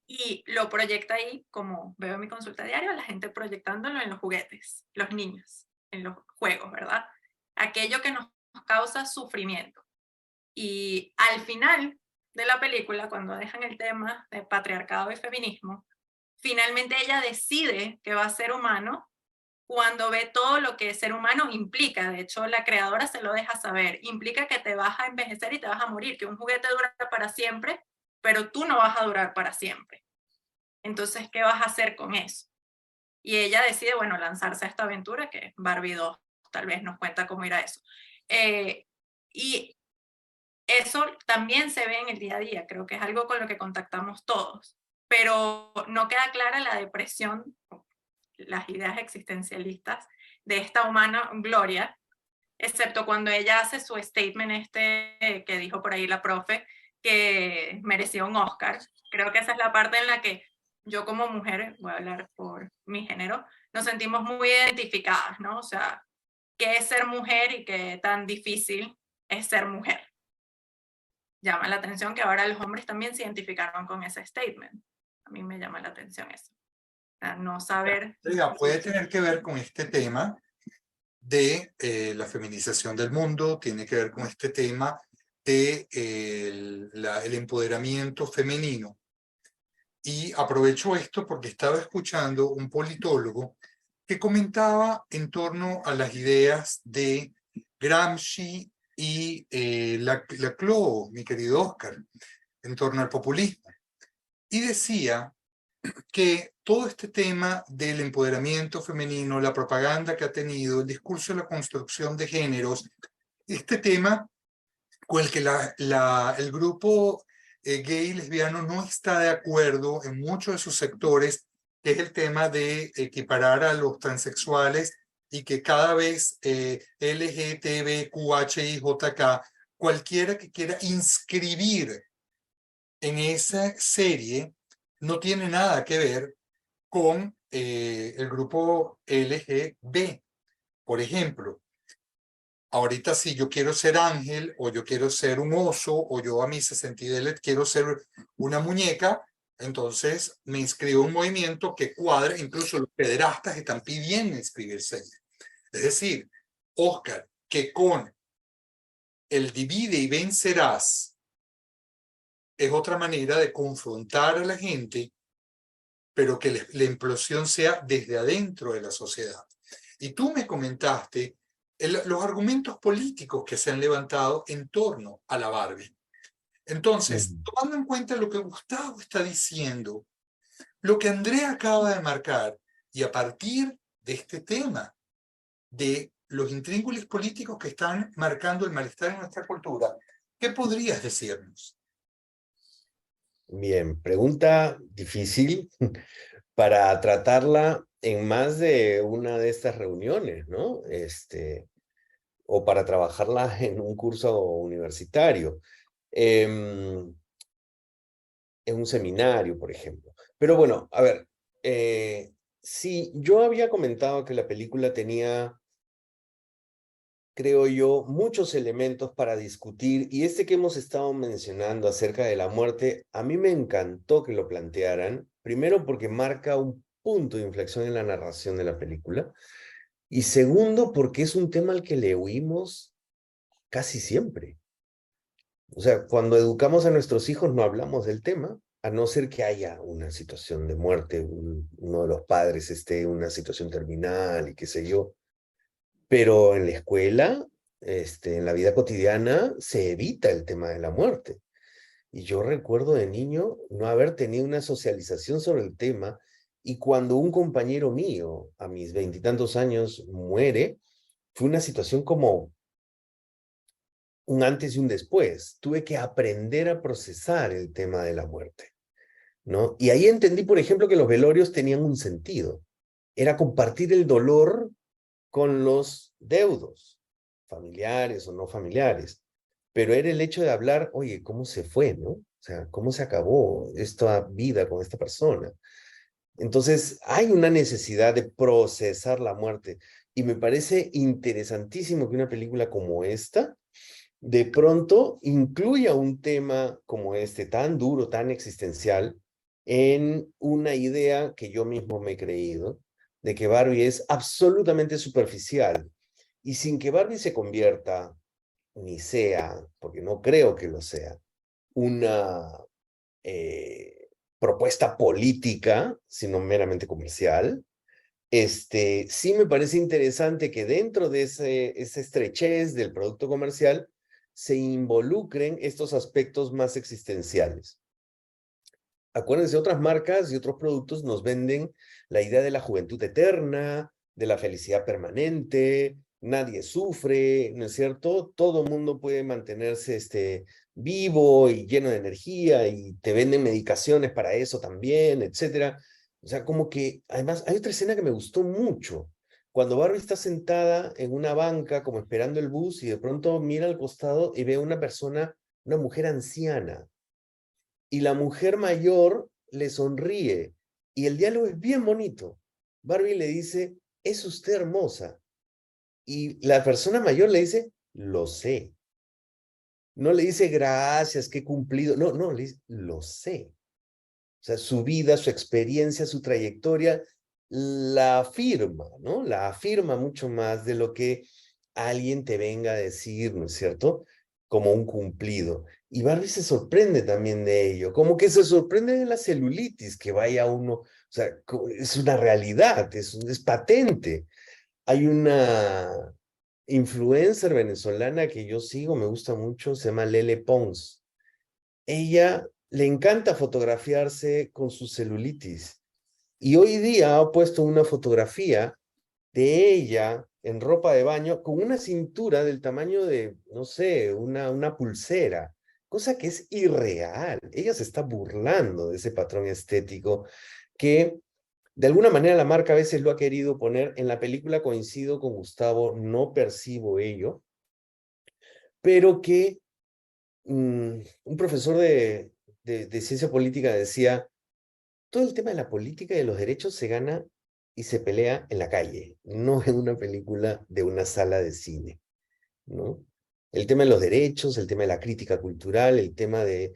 Y lo proyecta ahí, como veo en mi consulta diaria, la gente proyectándolo en los juguetes, los niños, en los juegos, ¿verdad? Aquello que nos causa sufrimiento. Y al final de la película, cuando dejan el tema de patriarcado y feminismo, finalmente ella decide que va a ser humano cuando ve todo lo que ser humano implica. De hecho, la creadora se lo deja saber. Implica que te vas a envejecer y te vas a morir, que un juguete dura para siempre, pero tú no vas a durar para siempre. Entonces, ¿qué vas a hacer con eso? Y ella decide, bueno, lanzarse a esta aventura, que Barbie 2 tal vez nos cuenta cómo irá eso. Y eso también se ve en el día a día, creo que es algo con lo que contactamos todos, pero no queda clara la depresión, las ideas existencialistas de esta humana Gloria, excepto cuando ella hace su statement que dijo por ahí la profe, que mereció un Oscar. Creo que esa es la parte en la que yo como mujer, voy a hablar por mi género, nos sentimos muy identificadas, ¿no? O sea, ¿qué es ser mujer y qué tan difícil es ser mujer? Llama la atención que ahora los hombres también se identificaron con ese statement. A mí me llama la atención eso. O sea, no saber... Puede tener que ver con este tema de la feminización del mundo, tiene que ver con este tema de el empoderamiento femenino. Y aprovecho esto porque estaba escuchando un politólogo que comentaba en torno a las ideas de Gramsci y Laclau, mi querido Oscar, en torno al populismo. Y decía que todo este tema del empoderamiento femenino, la propaganda que ha tenido, el discurso de la construcción de géneros, este tema con el que el grupo gay y lesbiano no está de acuerdo en muchos de sus sectores, que es el tema de equiparar a los transexuales y que cada vez LGTBQHIJK, cualquiera que quiera inscribir en esa serie, no tiene nada que ver con el grupo LGB. Por ejemplo, Ahorita si yo quiero ser ángel, o yo quiero ser un oso, o yo a mis 60 quiero ser una muñeca, entonces me inscribo en un movimiento que cuadra, incluso los pederastas están pidiendo inscribirse ahí. Es decir, Oscar, que con el divide y vencerás es otra manera de confrontar a la gente, pero que la implosión sea desde adentro de la sociedad. Y tú me comentaste los argumentos políticos que se han levantado en torno a la Barbie. Entonces, tomando en cuenta lo que Gustavo está diciendo, lo que Andrea acaba de marcar, y a partir de este tema, de los intríngulis políticos que están marcando el malestar en nuestra cultura, ¿qué podrías decirnos? Bien, pregunta difícil para tratarla en más de una de estas reuniones, ¿no? O para trabajarla en un curso universitario, en un seminario, por ejemplo. Pero bueno, a ver, sí, yo había comentado que la película tenía, creo yo, muchos elementos para discutir, y este que hemos estado mencionando acerca de la muerte, a mí me encantó que lo plantearan, primero porque marca un punto de inflexión en la narración de la película, y segundo porque es un tema al que le huimos casi siempre. O sea, cuando educamos a nuestros hijos no hablamos del tema, a no ser que haya una situación de muerte, uno de los padres esté en una situación terminal y qué sé yo. Pero en la escuela, en la vida cotidiana, se evita el tema de la muerte. Y yo recuerdo de niño no haber tenido una socialización sobre el tema, y cuando un compañero mío, a mis 20 y tantos años, muere, fue una situación como un antes y un después. Tuve que aprender a procesar el tema de la muerte, ¿no? Y ahí entendí, por ejemplo, que los velorios tenían un sentido. Era compartir el dolor con los deudos, familiares o no familiares. Pero era el hecho de hablar, oye, ¿cómo se fue, no? O sea, ¿cómo se acabó esta vida con esta persona? Entonces, hay una necesidad de procesar la muerte. Y me parece interesantísimo que una película como esta de pronto incluya un tema como este, tan duro, tan existencial, en una idea que yo mismo me he creído, de que Barbie es absolutamente superficial. Y sin que Barbie se convierta, ni sea, porque no creo que lo sea, una propuesta política, sino meramente comercial, sí me parece interesante que dentro de esa estrechez del producto comercial se involucren estos aspectos más existenciales. Acuérdense, otras marcas y otros productos nos venden la idea de la juventud eterna, de la felicidad permanente, nadie sufre, ¿no es cierto? Todo mundo puede mantenerse vivo y lleno de energía, y te venden medicaciones para eso también, etcétera. O sea, como que, además, hay otra escena que me gustó mucho. Cuando Barbie está sentada en una banca, como esperando el bus, y de pronto mira al costado y ve a una persona, una mujer anciana, y la mujer mayor le sonríe, y el diálogo es bien bonito. Barbie le dice, es usted hermosa, y la persona mayor le dice, lo sé. No le dice, gracias, qué cumplido. No, no, le dice, lo sé. O sea, su vida, su experiencia, su trayectoria la afirma, ¿no? La afirma mucho más de lo que alguien te venga a decir, ¿no es cierto? Como un cumplido. Y Barbie se sorprende también de ello, como que se sorprende de la celulitis, que vaya uno, o sea, es una realidad, es patente. Hay una influencer venezolana que yo sigo, me gusta mucho, se llama Lele Pons. Ella le encanta fotografiarse con su celulitis, y hoy día ha puesto una fotografía de ella en ropa de baño con una cintura del tamaño de, no sé, una pulsera, cosa que es irreal. Ella se está burlando de ese patrón estético que de alguna manera la marca a veces lo ha querido poner. En la película coincido con Gustavo, no percibo ello, pero que un profesor de ciencia política decía, todo el tema de la política y de los derechos se gana y se pelea en la calle, no en una película de una sala de cine. ¿no? El tema de los derechos, el tema de la crítica cultural, el tema de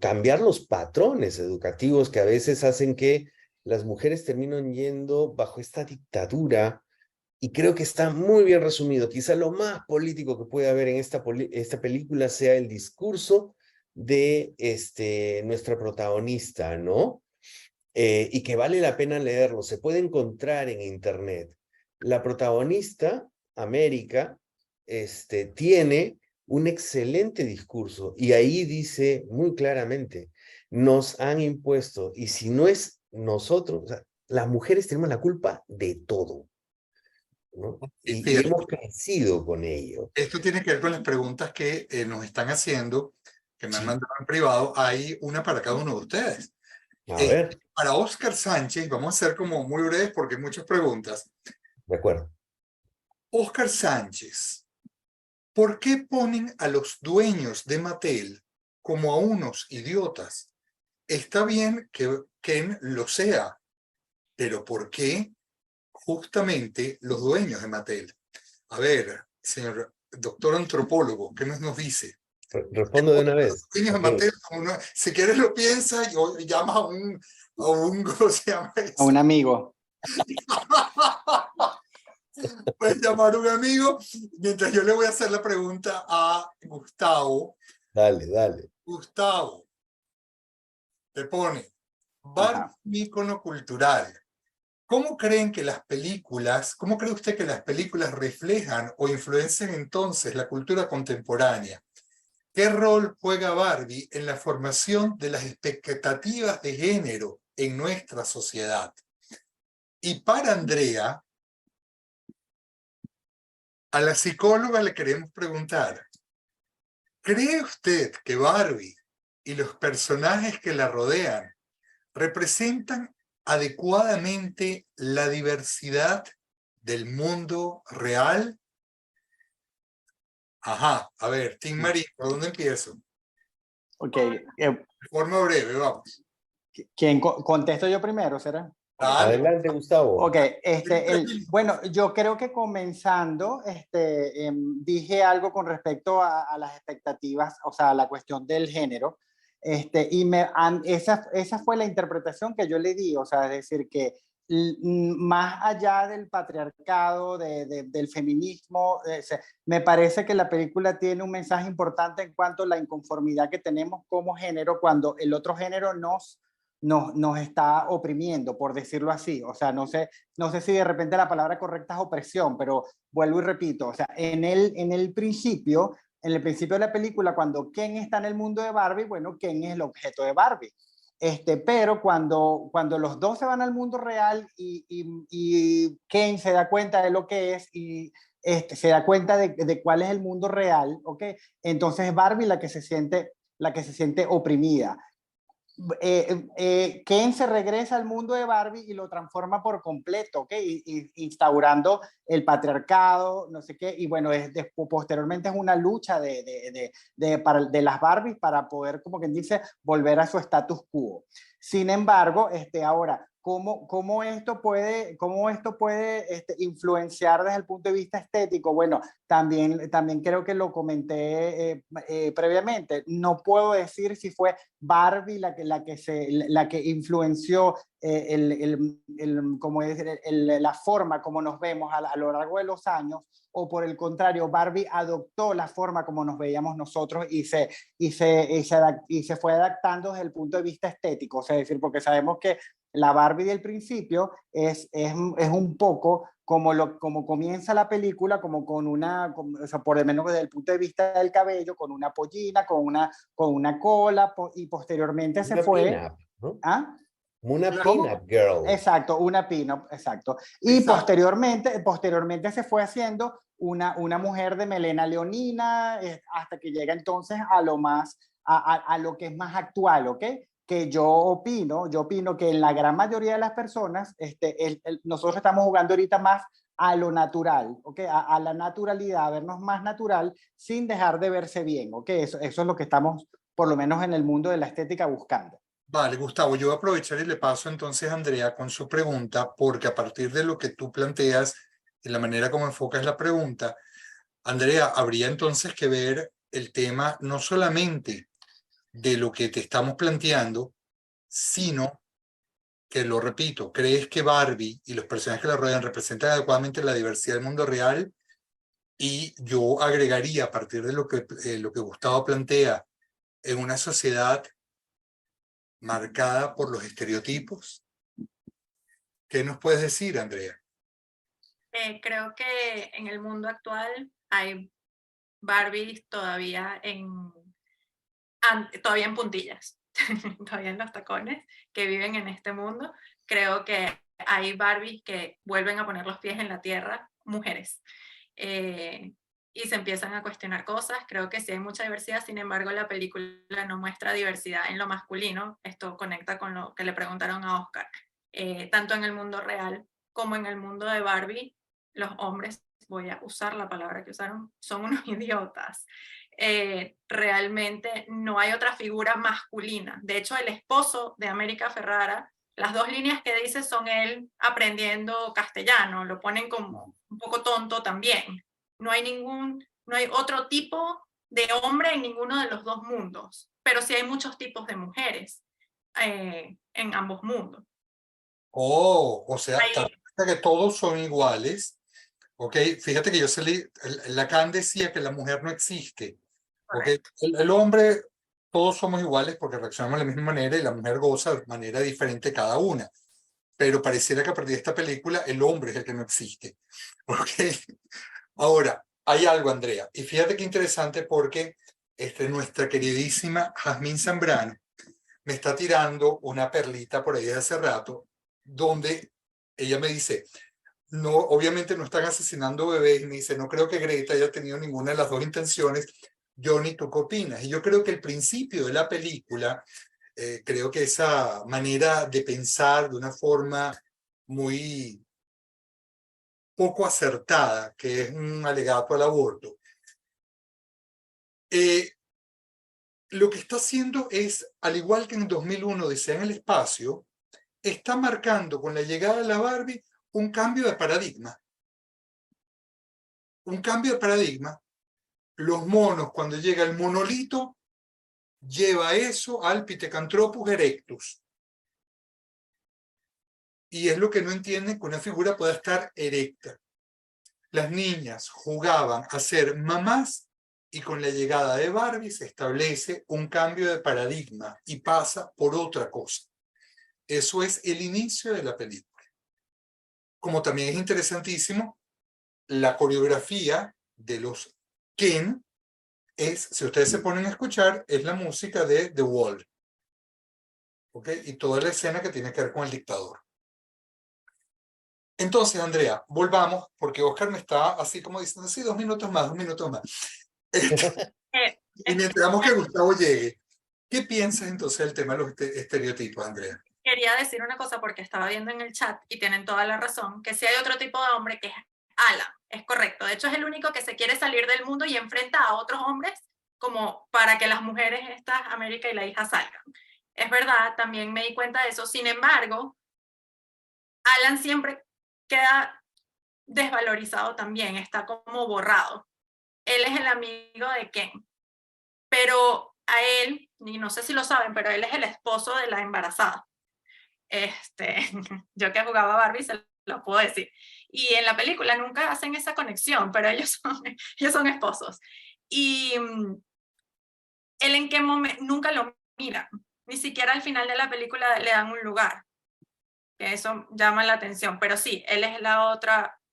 cambiar los patrones educativos que a veces hacen que las mujeres terminen yendo bajo esta dictadura, y creo que está muy bien resumido. Quizá lo más político que puede haber en esta película sea el discurso de nuestra protagonista, ¿no? Y que vale la pena leerlo, se puede encontrar en internet. La protagonista, América, tiene un excelente discurso y ahí dice muy claramente, nos han impuesto, y si no es nosotros, o sea, las mujeres tenemos la culpa de todo, ¿no? Y Y fíjate, hemos crecido con ello. esto tiene que ver con las preguntas que nos están haciendo, que me han Sí. mandado en privado. Hay una para cada uno de ustedes. A ver, Para Oscar Sánchez, vamos a ser como muy breves porque hay muchas preguntas. de acuerdo. Oscar Sánchez, ¿por qué ponen a los dueños de Mattel como a unos idiotas? Está bien que Ken lo sea, pero ¿por qué justamente los dueños de Mattel? A ver, señor doctor antropólogo, ¿qué nos dice? Respondo de una vez. Los dueños de Okay. Mattel, si quieres lo piensa y llama a un, ¿cómo se llama A eso? un amigo. Puedes llamar a un amigo mientras yo le voy a hacer la pregunta a Gustavo. Dale, dale. Gustavo, te pone, Barbie Ajá. es un ícono cultural. ¿Cómo creen que las películas, cómo cree usted que las películas reflejan o influencian entonces la cultura contemporánea? ¿Qué rol juega Barbie en la formación de las expectativas de género en nuestra sociedad? Y para Andrea, a la psicóloga le queremos preguntar, ¿cree usted que Barbie y los personajes que la rodean representan adecuadamente la diversidad del mundo real? Ajá, a ver, Tim Marín, ¿por dónde empiezo? Ok. De forma breve, vamos. ¿Quién contesto yo primero, será? Dale. Adelante, Gustavo. Ok, bueno, yo creo que comenzando, dije algo con respecto a las expectativas, o sea, a la cuestión del género, esa fue la interpretación que yo le di, o sea, es decir, que más allá del patriarcado, del feminismo, me parece que la película tiene un mensaje importante en cuanto a la inconformidad que tenemos como género cuando el otro género nos está oprimiendo, por decirlo así. O sea, no sé si de repente la palabra correcta es opresión, pero vuelvo y repito, o sea, en el principio de la película, cuando Ken está en el mundo de Barbie, bueno, Ken es el objeto de Barbie. Pero cuando los dos se van al mundo real y Ken se da cuenta de lo que es y se da cuenta de cuál es el mundo real, ¿ok? Entonces Barbie la que se siente oprimida. Ken se regresa al mundo de Barbie y lo transforma por completo, ¿ok? Instaurando el patriarcado, no sé qué, y bueno, posteriormente es una lucha de las Barbies para poder, como quien dice, volver a su status quo. Sin embargo, ahora, ¿cómo esto puede influenciar desde el punto de vista estético? Bueno, también creo que lo comenté previamente. No puedo decir si fue Barbie la que influenció la forma como nos vemos a lo largo de los años, o por el contrario, Barbie adoptó la forma como nos veíamos nosotros y se fue adaptando desde el punto de vista estético. O sea, es decir, porque sabemos que la Barbie del principio es un poco como comienza la película, como o sea, por lo menos desde el punto de vista del cabello, con una pollina, con una cola, y posteriormente se Una fue. pin-up, ¿no? ¿Ah? Una ¿Cómo? pin-up girl. Exacto, una pin-up, exacto. Y Exacto. posteriormente se fue haciendo una mujer de melena leonina, hasta que llega entonces a lo que es más actual, ¿ok? Que yo opino que en la gran mayoría de las personas, nosotros estamos jugando ahorita más a lo natural, ¿ok? A la naturalidad, a vernos más natural sin dejar de verse bien, ¿ok? Eso es lo que estamos, por lo menos en el mundo de la estética, buscando. Vale, Gustavo, yo voy a aprovechar y le paso entonces a Andrea con su pregunta, porque a partir de lo que tú planteas y la manera como enfocas la pregunta, Andrea, habría entonces que ver el tema no solamente de lo que te estamos planteando, sino que, lo repito, ¿crees que Barbie y los personajes que la rodean representan adecuadamente la diversidad del mundo real? Y yo agregaría, a partir de lo que Gustavo plantea, en una sociedad marcada por los estereotipos. ¿Qué nos puedes decir, Andrea? Creo que en el mundo actual hay Barbies todavía en puntillas, todavía en los tacones, que viven en este mundo. Creo que hay Barbies que vuelven a poner los pies en la tierra, mujeres, y se empiezan a cuestionar cosas. Creo que sí hay mucha diversidad, sin embargo la película no muestra diversidad en lo masculino. Esto conecta con lo que le preguntaron a Oscar. Tanto en el mundo real como en el mundo de Barbie, los hombres, voy a usar la palabra que usaron, son unos idiotas. Realmente no hay otra figura masculina. De hecho, el esposo de América Ferrara, las dos líneas que dice son él aprendiendo castellano, lo ponen como un poco tonto también. No hay otro tipo de hombre en ninguno de los dos mundos, pero sí hay muchos tipos de mujeres en ambos mundos. Oh, o sea, Hay, que todos son iguales. Ok, fíjate que yo salí, Lacan decía que la mujer no existe. Ok, el hombre, todos somos iguales porque reaccionamos de la misma manera y la mujer goza de manera diferente cada una. Pero pareciera que a partir de esta película el hombre es el que no existe. Ok, ahora, hay algo, Andrea, y fíjate qué interesante porque nuestra queridísima Jazmín Zambrano me está tirando una perlita por ahí de hace rato, donde ella me dice, no, obviamente no están asesinando bebés, y me dice, no creo que Greta haya tenido ninguna de las dos intenciones. Johnny, ¿tú qué opinas? Y yo creo que el principio de la película, creo que esa manera de pensar de una forma muy poco acertada, que es un alegato al aborto, lo que está haciendo es, al igual que en 2001 Odisea en el espacio, está marcando con la llegada de la Barbie un cambio de paradigma. Un cambio de paradigma. Los monos, cuando llega el monolito, lleva eso al Pithecanthropus erectus. Y es lo que no entienden, que una figura pueda estar erecta. Las niñas jugaban a ser mamás y con la llegada de Barbie se establece un cambio de paradigma y pasa por otra cosa. Eso es el inicio de la película. Como también es interesantísimo, la coreografía de los Ken es, si ustedes se ponen a escuchar, es la música de The Wall. ¿Ok? Y toda la escena que tiene que ver con el dictador. Entonces, Andrea, volvamos, porque Oscar me está así como diciendo, sí, 2 minutos más, 2 minutos más. Y necesitamos que Gustavo llegue. ¿Qué piensas entonces del tema de los estereotipos, Andrea? Quería decir una cosa porque estaba viendo en el chat y tienen toda la razón, que si hay otro tipo de hombre que es Alan, es correcto. De hecho, es el único que se quiere salir del mundo y enfrenta a otros hombres como para que las mujeres estas, América y la hija, salgan. Es verdad, también me di cuenta de eso. Sin embargo, Alan siempre queda desvalorizado también, está como borrado. Él es el amigo de Ken, pero a él, y no sé si lo saben, pero él es el esposo de la embarazada. Yo que jugaba Barbie se lo puedo decir. Y en la película nunca hacen esa conexión, pero ellos son esposos. Y él en qué momento, nunca lo miran, ni siquiera al final de la película le dan un lugar. Que eso llama la atención, pero sí, él es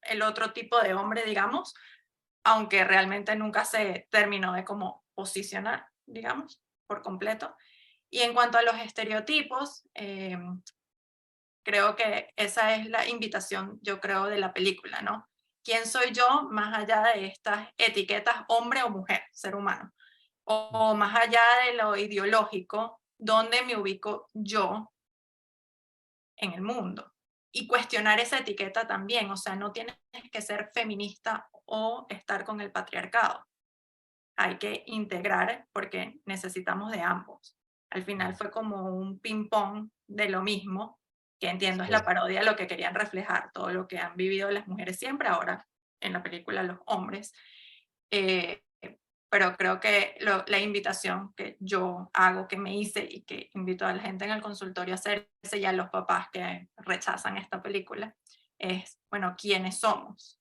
el otro tipo de hombre, digamos, aunque realmente nunca se terminó de como posicionar, digamos, por completo. Y en cuanto a los estereotipos, creo que esa es la invitación, yo creo, de la película, ¿no? ¿Quién soy yo más allá de estas etiquetas hombre o mujer, ser humano? O más allá de lo ideológico, ¿dónde me ubico yo en el mundo? Y cuestionar esa etiqueta también, o sea, no tienes que ser feminista o estar con el patriarcado. Hay que integrar porque necesitamos de ambos. Al final fue como un ping-pong de lo mismo, que entiendo es la parodia de lo que querían reflejar, todo lo que han vivido las mujeres siempre, ahora en la película los hombres. Pero creo que la invitación que yo hago, que me hice y que invito a la gente en el consultorio a hacerse y a los papás que rechazan esta película, es, bueno, ¿quiénes somos?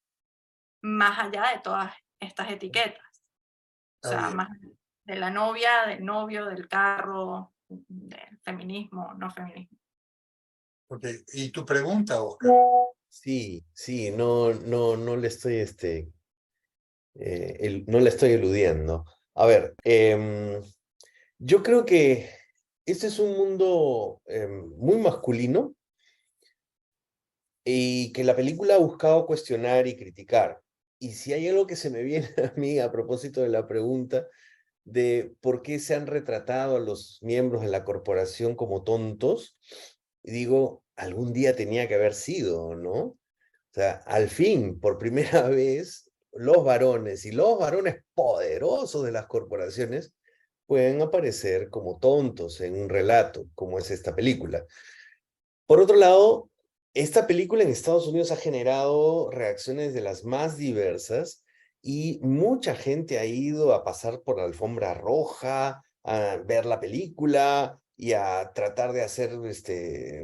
Más allá de todas estas etiquetas. O Está sea, bien. más de la novia, del novio, del carro, del feminismo, no feminismo. Ok. ¿Y tu pregunta, Oscar? Sí, sí, no le estoy, no le estoy eludiendo. A ver, yo creo que este es un mundo muy masculino y que la película ha buscado cuestionar y criticar. Y si hay algo que se me viene a mí a propósito de la pregunta de por qué se han retratado a los miembros de la corporación como tontos, digo, algún día tenía que haber sido, ¿no? O sea, al fin, por primera vez, los varones y los varones poderosos de las corporaciones pueden aparecer como tontos en un relato, como es esta película. Por otro lado, esta película en Estados Unidos ha generado reacciones de las más diversas y mucha gente ha ido a pasar por la alfombra roja, a ver la película y a tratar de hacer,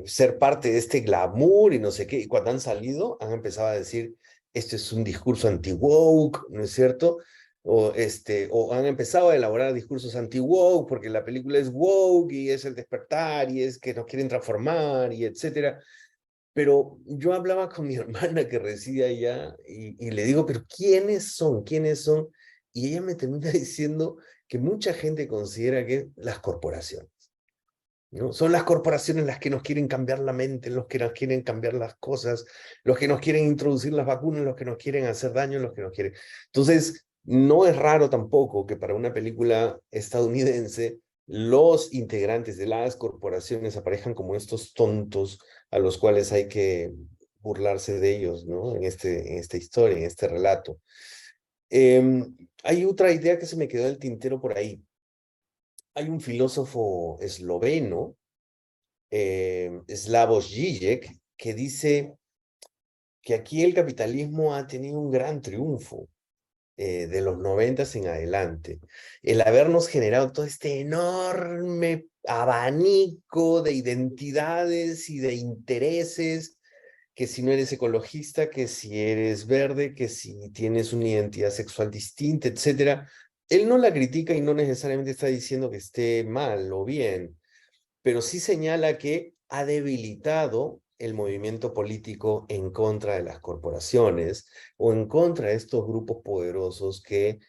ser parte de este glamour y no sé qué. Y cuando han salido, han empezado a decir, este es un discurso anti-woke, ¿no es cierto? O han empezado a elaborar discursos anti-woke porque la película es woke y es el despertar y es que nos quieren transformar y etcétera. Pero yo hablaba con mi hermana que reside allá y le digo, pero ¿quiénes son? ¿Quiénes son? Y ella me termina diciendo que mucha gente considera que las corporaciones, ¿no? Son las corporaciones las que nos quieren cambiar la mente, los que nos quieren cambiar las cosas, los que nos quieren introducir las vacunas, los que nos quieren hacer daño, los que nos quieren. Entonces, no es raro tampoco que para una película estadounidense los integrantes de las corporaciones aparezcan como estos tontos a los cuales hay que burlarse de ellos, ¿no? En esta historia, en este relato. Hay otra idea que se me quedó en el tintero por ahí. Hay un filósofo esloveno, Slavoj Žižek, que dice que aquí el capitalismo ha tenido un gran triunfo de los 90 en adelante. El habernos generado todo este enorme abanico de identidades y de intereses, que si no eres ecologista, que si eres verde, que si tienes una identidad sexual distinta, etcétera. Él no la critica y no necesariamente está diciendo que esté mal o bien, pero sí señala que ha debilitado el movimiento político en contra de las corporaciones o en contra de estos grupos poderosos que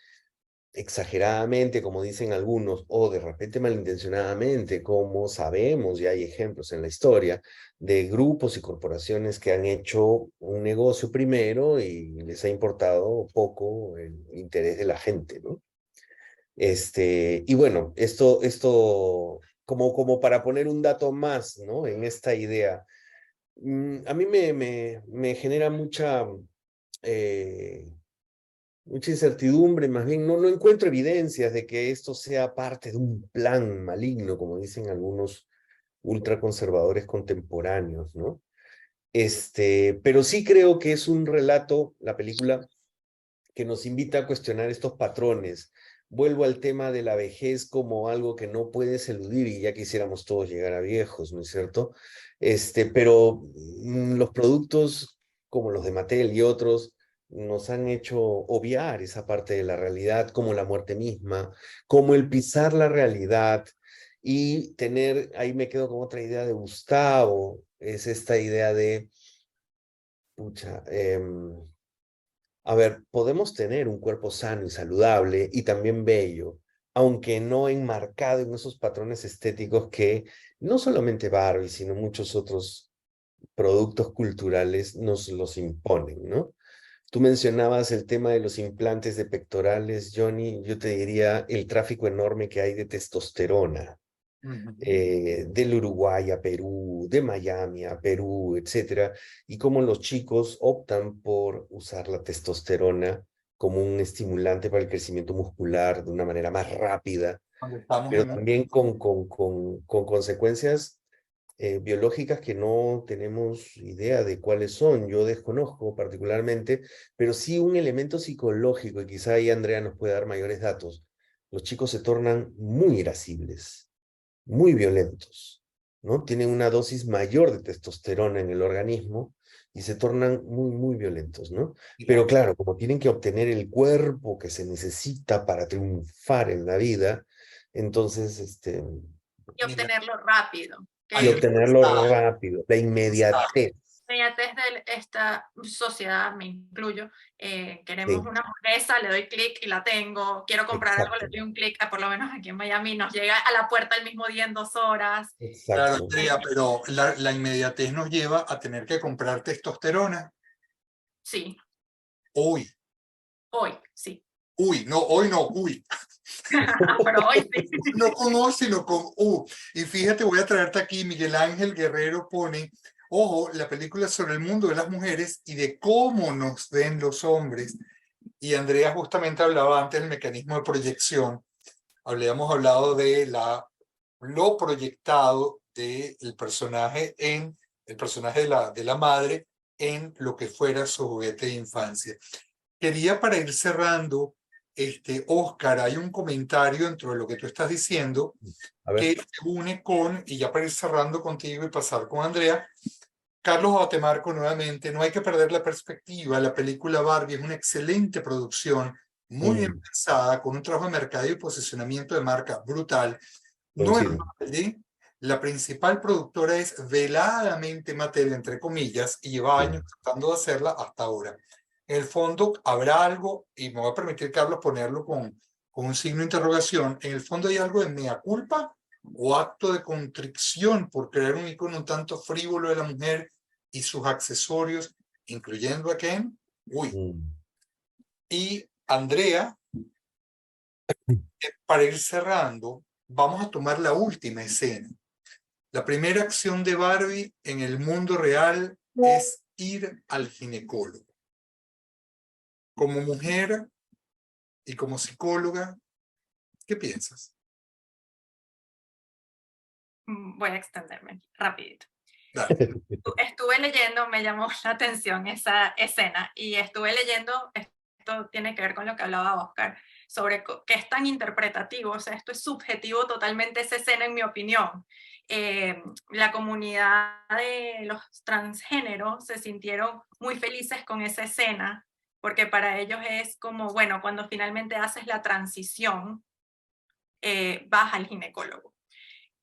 exageradamente, como dicen algunos, o de repente malintencionadamente, como sabemos, y hay ejemplos en la historia, de grupos y corporaciones que han hecho un negocio primero y les ha importado poco el interés de la gente, ¿no? Y bueno, esto como para poner un dato más, ¿no? En esta idea, a mí me genera eh, mucha incertidumbre, más bien no encuentro evidencias de que esto sea parte de un plan maligno, como dicen algunos ultraconservadores contemporáneos, ¿no? Pero sí creo que es un relato, la película, que nos invita a cuestionar estos patrones. Vuelvo al tema de la vejez como algo que no puedes eludir y ya quisiéramos todos llegar a viejos, ¿no es cierto? Pero los productos como los de Mattel y otros nos han hecho obviar esa parte de la realidad, como la muerte misma, como el pisar la realidad y tener, ahí me quedo con otra idea de Gustavo, es esta idea de, pucha, a ver, podemos tener un cuerpo sano y saludable y también bello, aunque no enmarcado en esos patrones estéticos que no solamente Barbie, sino muchos otros productos culturales nos los imponen, ¿no? Tú mencionabas el tema de los implantes de pectorales, Johnny, yo te diría el tráfico enorme que hay de testosterona del Uruguay a Perú, de Miami a Perú, etcétera, y cómo los chicos optan por usar la testosterona como un estimulante para el crecimiento muscular de una manera más rápida, Cuando estamos pero en también con consecuencias biológicas que no tenemos idea de cuáles son, yo desconozco particularmente, pero sí un elemento psicológico, y quizá ahí Andrea nos puede dar mayores datos. Los chicos se tornan muy irascibles, muy violentos, ¿no? Tienen una dosis mayor de testosterona en el organismo y se tornan muy, muy violentos, ¿no? Pero claro, como tienen que obtener el cuerpo que se necesita para triunfar en la vida, entonces, Y Mira, obtenerlo rápido. y hay Que un obtenerlo mensaje, rápido, la inmediatez. inmediatez de esta sociedad, me incluyo, queremos Sí, una hamburguesa, le doy clic y la tengo, quiero comprar algo, le exacto, doy un clic, por lo menos aquí en Miami nos llega a la puerta el mismo día en 2 horas. claro, exacto. Andrea, pero la inmediatez nos lleva a tener que comprar testosterona. Sí, Uy, hoy, sí. uy, no, hoy no, uy. Pero hoy sí. No con O, sino con U. Y fíjate, voy a traerte aquí, Miguel Ángel Guerrero pone, ojo, la película sobre el mundo de las mujeres y de cómo nos ven los hombres. Y Andrea justamente hablaba antes del mecanismo de proyección. Habíamos hablado de lo proyectado del personaje en el personaje de la madre en lo que fuera su juguete de infancia. Quería para ir cerrando, Oscar, hay un comentario dentro de lo que tú estás diciendo A que ver, se une con, y ya para ir cerrando contigo y pasar con Andrea, Carlos Batemarco nuevamente, no hay que perder la perspectiva, la película Barbie es una excelente producción, muy bien mm, pensada, con un trabajo de mercado y posicionamiento de marca brutal. No es coincido. balde, la principal productora es veladamente Mattel, entre comillas, y lleva Sí. años tratando de hacerla hasta ahora. En el fondo habrá algo, y me voy a permitir, Carlos, ponerlo con un signo de interrogación, en el fondo hay algo de mea culpa o acto de contrición por crear un icono un tanto frívolo de la mujer y sus accesorios, incluyendo a Ken. Uy, Mm. y Andrea, para ir cerrando, vamos a tomar la última escena. La primera acción de Barbie en el mundo real es ir al ginecólogo. Como mujer y como psicóloga, ¿qué piensas? Voy a extenderme rapidito. Dale. Estuve leyendo, me llamó la atención esa escena y estuve leyendo, esto tiene que ver con lo que hablaba Oscar, sobre que es tan interpretativo, o sea, esto es subjetivo totalmente esa escena en mi opinión. La comunidad de los transgéneros se sintieron muy felices con esa escena porque para ellos es como, bueno, cuando finalmente haces la transición, vas al ginecólogo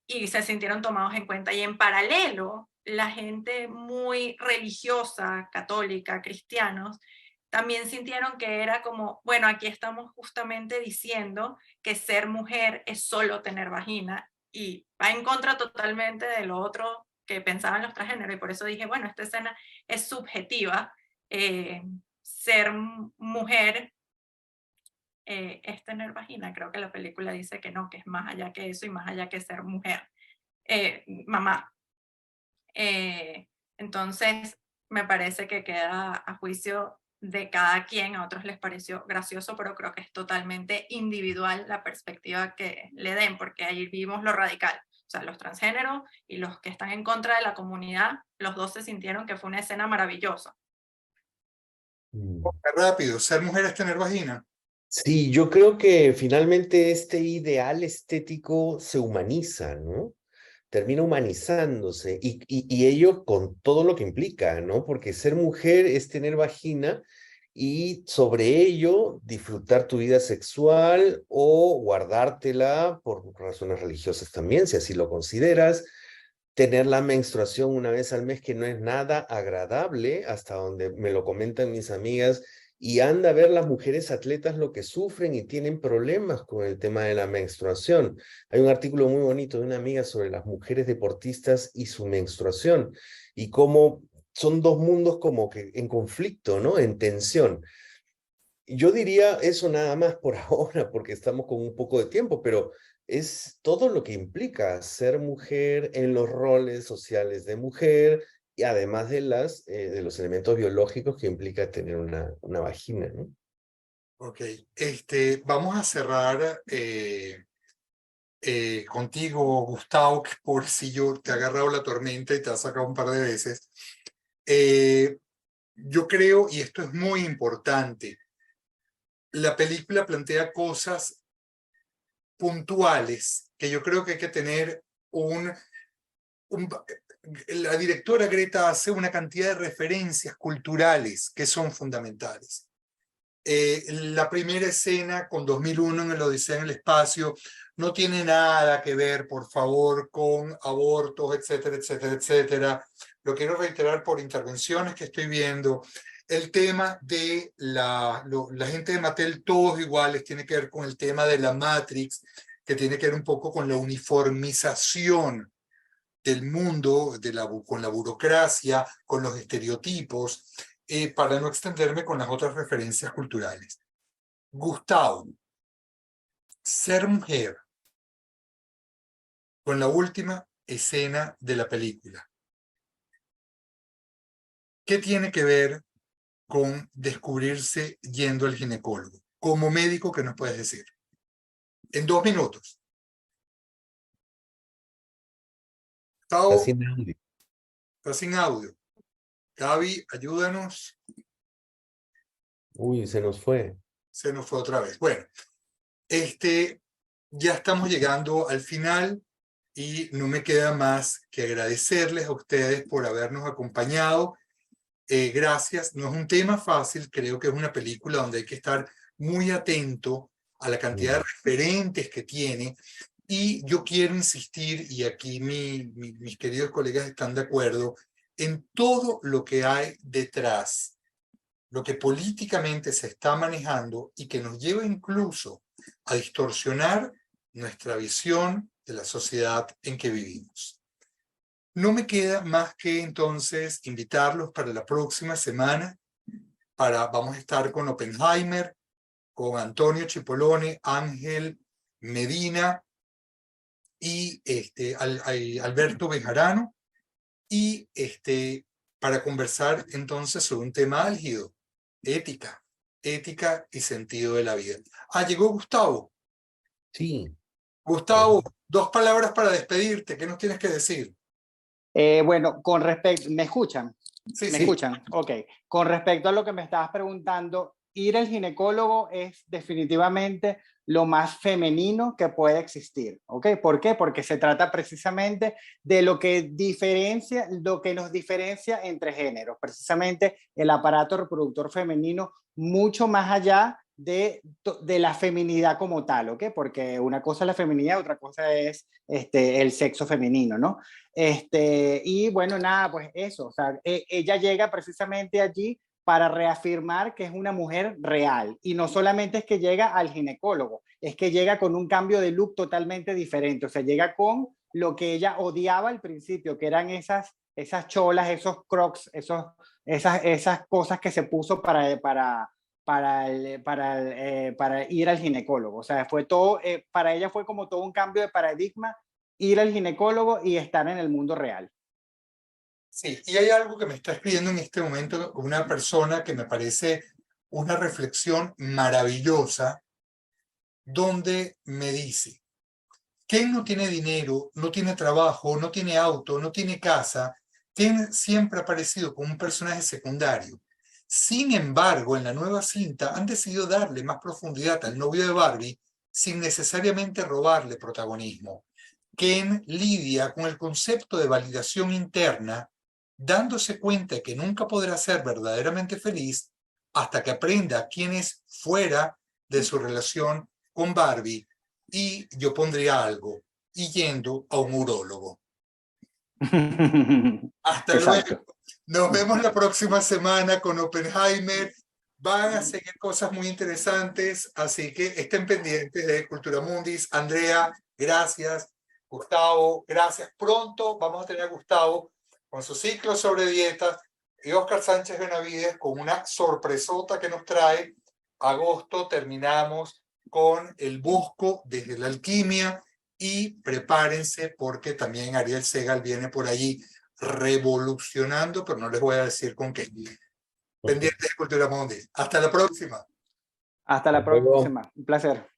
y se sintieron tomados en cuenta. Y en paralelo, la gente muy religiosa, católica, cristianos, también sintieron que era como, bueno, aquí estamos justamente diciendo que ser mujer es solo tener vagina y va en contra totalmente de lo otro que pensaban los transgéneros. Y por eso dije, bueno, esta escena es subjetiva. Ser mujer es tener vagina. Creo que la película dice que no, que es más allá que eso y más allá que ser mujer. Mamá. Entonces, me parece que queda a juicio de cada quien, a otros les pareció gracioso, pero creo que es totalmente individual la perspectiva que le den, porque ahí vimos lo radical. O sea, los transgéneros y los que están en contra de la comunidad, los dos se sintieron que fue una escena maravillosa. Mm. Rápido, ser mujer es tener vagina. Sí, yo creo que finalmente este ideal estético se humaniza, ¿no? Termina humanizándose y ello con todo lo que implica, ¿no? Porque ser mujer es tener vagina y sobre ello disfrutar tu vida sexual o guardártela por razones religiosas también, si así lo consideras. Tener la menstruación una vez al mes que no es nada agradable, hasta donde me lo comentan mis amigas, y anda a ver las mujeres atletas lo que sufren y tienen problemas con el tema de la menstruación. Hay un artículo muy bonito de una amiga sobre las mujeres deportistas y su menstruación y cómo son dos mundos como que en conflicto, ¿no? En tensión. Yo diría eso nada más por ahora, porque estamos con un poco de tiempo, pero es todo lo que implica ser mujer en los roles sociales de mujer y además de los elementos biológicos que implica tener una vagina, ¿no? Ok, vamos a cerrar contigo, Gustavo, que pobrecillo, te ha agarrado la tormenta y te ha sacado un par de veces. Yo creo, y esto es muy importante, la película plantea cosas puntuales que yo creo que hay que tener la directora Greta hace una cantidad de referencias culturales que son fundamentales. La primera escena con 2001 en el Odisea en el espacio no tiene nada que ver, por favor, con abortos, etcétera, etcétera, etcétera. Lo quiero reiterar por intervenciones que estoy viendo. El tema de la gente de Mattel, todos iguales, tiene que ver con el tema de la Matrix, que tiene que ver un poco con la uniformización del mundo, con la burocracia, con los estereotipos, para no extenderme con las otras referencias culturales. Gustavo, ser mujer, con la última escena de la película, ¿qué tiene que ver con descubrirse yendo al ginecólogo? Como médico, ¿qué nos puedes decir? En 2 minutos. Gustavo, Está sin audio. está sin audio. Gaby, ayúdanos. Uy, se nos fue. Se nos fue otra vez. Bueno, ya estamos llegando al final y no me queda más que agradecerles a ustedes por habernos acompañado. Gracias. No es un tema fácil, creo que es una película donde hay que estar muy atento a la cantidad de referentes que tiene. Y yo quiero insistir, y aquí mis queridos colegas están de acuerdo, en todo lo que hay detrás, lo que políticamente se está manejando y que nos lleva incluso a distorsionar nuestra visión de la sociedad en que vivimos. No me queda más que entonces invitarlos para la próxima semana. Vamos a estar con Oppenheimer, con Antonio Chipolone, Ángel Medina y Alberto Bejarano, y para conversar entonces sobre un tema álgido: ética y sentido de la vida. Llegó Gustavo. Sí. Gustavo, 2 palabras para despedirte. ¿Qué nos tienes que decir? Bueno, con respecto, ¿me escuchan? Sí, ¿Me sí. escuchan? Ok. Con respecto a lo que me estabas preguntando, ir al ginecólogo es definitivamente lo más femenino que puede existir. ¿Ok? ¿Por qué? Porque se trata precisamente de lo que nos diferencia entre géneros, precisamente el aparato reproductor femenino, mucho más allá de la feminidad como tal, ¿ok? Porque una cosa es la feminidad, otra cosa es el sexo femenino, ¿no? Y bueno, nada, pues eso, o sea, ella llega precisamente allí para reafirmar que es una mujer real, y no solamente es que llega al ginecólogo, es que llega con un cambio de look totalmente diferente, o sea, llega con lo que ella odiaba al principio, que eran esas cholas, esos crocs, esas cosas que se puso para ir al ginecólogo. O sea, fue todo, para ella fue como todo un cambio de paradigma, ir al ginecólogo y estar en el mundo real. Sí, y hay algo que me está escribiendo en este momento una persona que me parece una reflexión maravillosa, donde me dice: ¿quién no tiene dinero, no tiene trabajo, no tiene auto, no tiene casa? Siempre ha aparecido como un personaje secundario. Sin embargo, en la nueva cinta han decidido darle más profundidad al novio de Barbie sin necesariamente robarle protagonismo. Ken lidia con el concepto de validación interna, dándose cuenta que nunca podrá ser verdaderamente feliz hasta que aprenda quién es fuera de su relación con Barbie. Y yo pondría algo: y yendo a un urólogo. Hasta Exacto. luego. Nos vemos la próxima semana con Oppenheimer. Van a seguir cosas muy interesantes, así que estén pendientes de Cultura Mundis. Andrea, gracias. Gustavo, gracias. Pronto vamos a tener a Gustavo con su ciclo sobre dietas y Oscar Sánchez Benavides con una sorpresota que nos trae. Agosto terminamos con El Bosco desde la alquimia, y prepárense porque también Ariel Segal viene por allí revolucionando, pero no les voy a decir con qué. Pendientes de Cultura Mundi. Hasta la próxima. Hasta la Hasta luego. próxima. Un placer.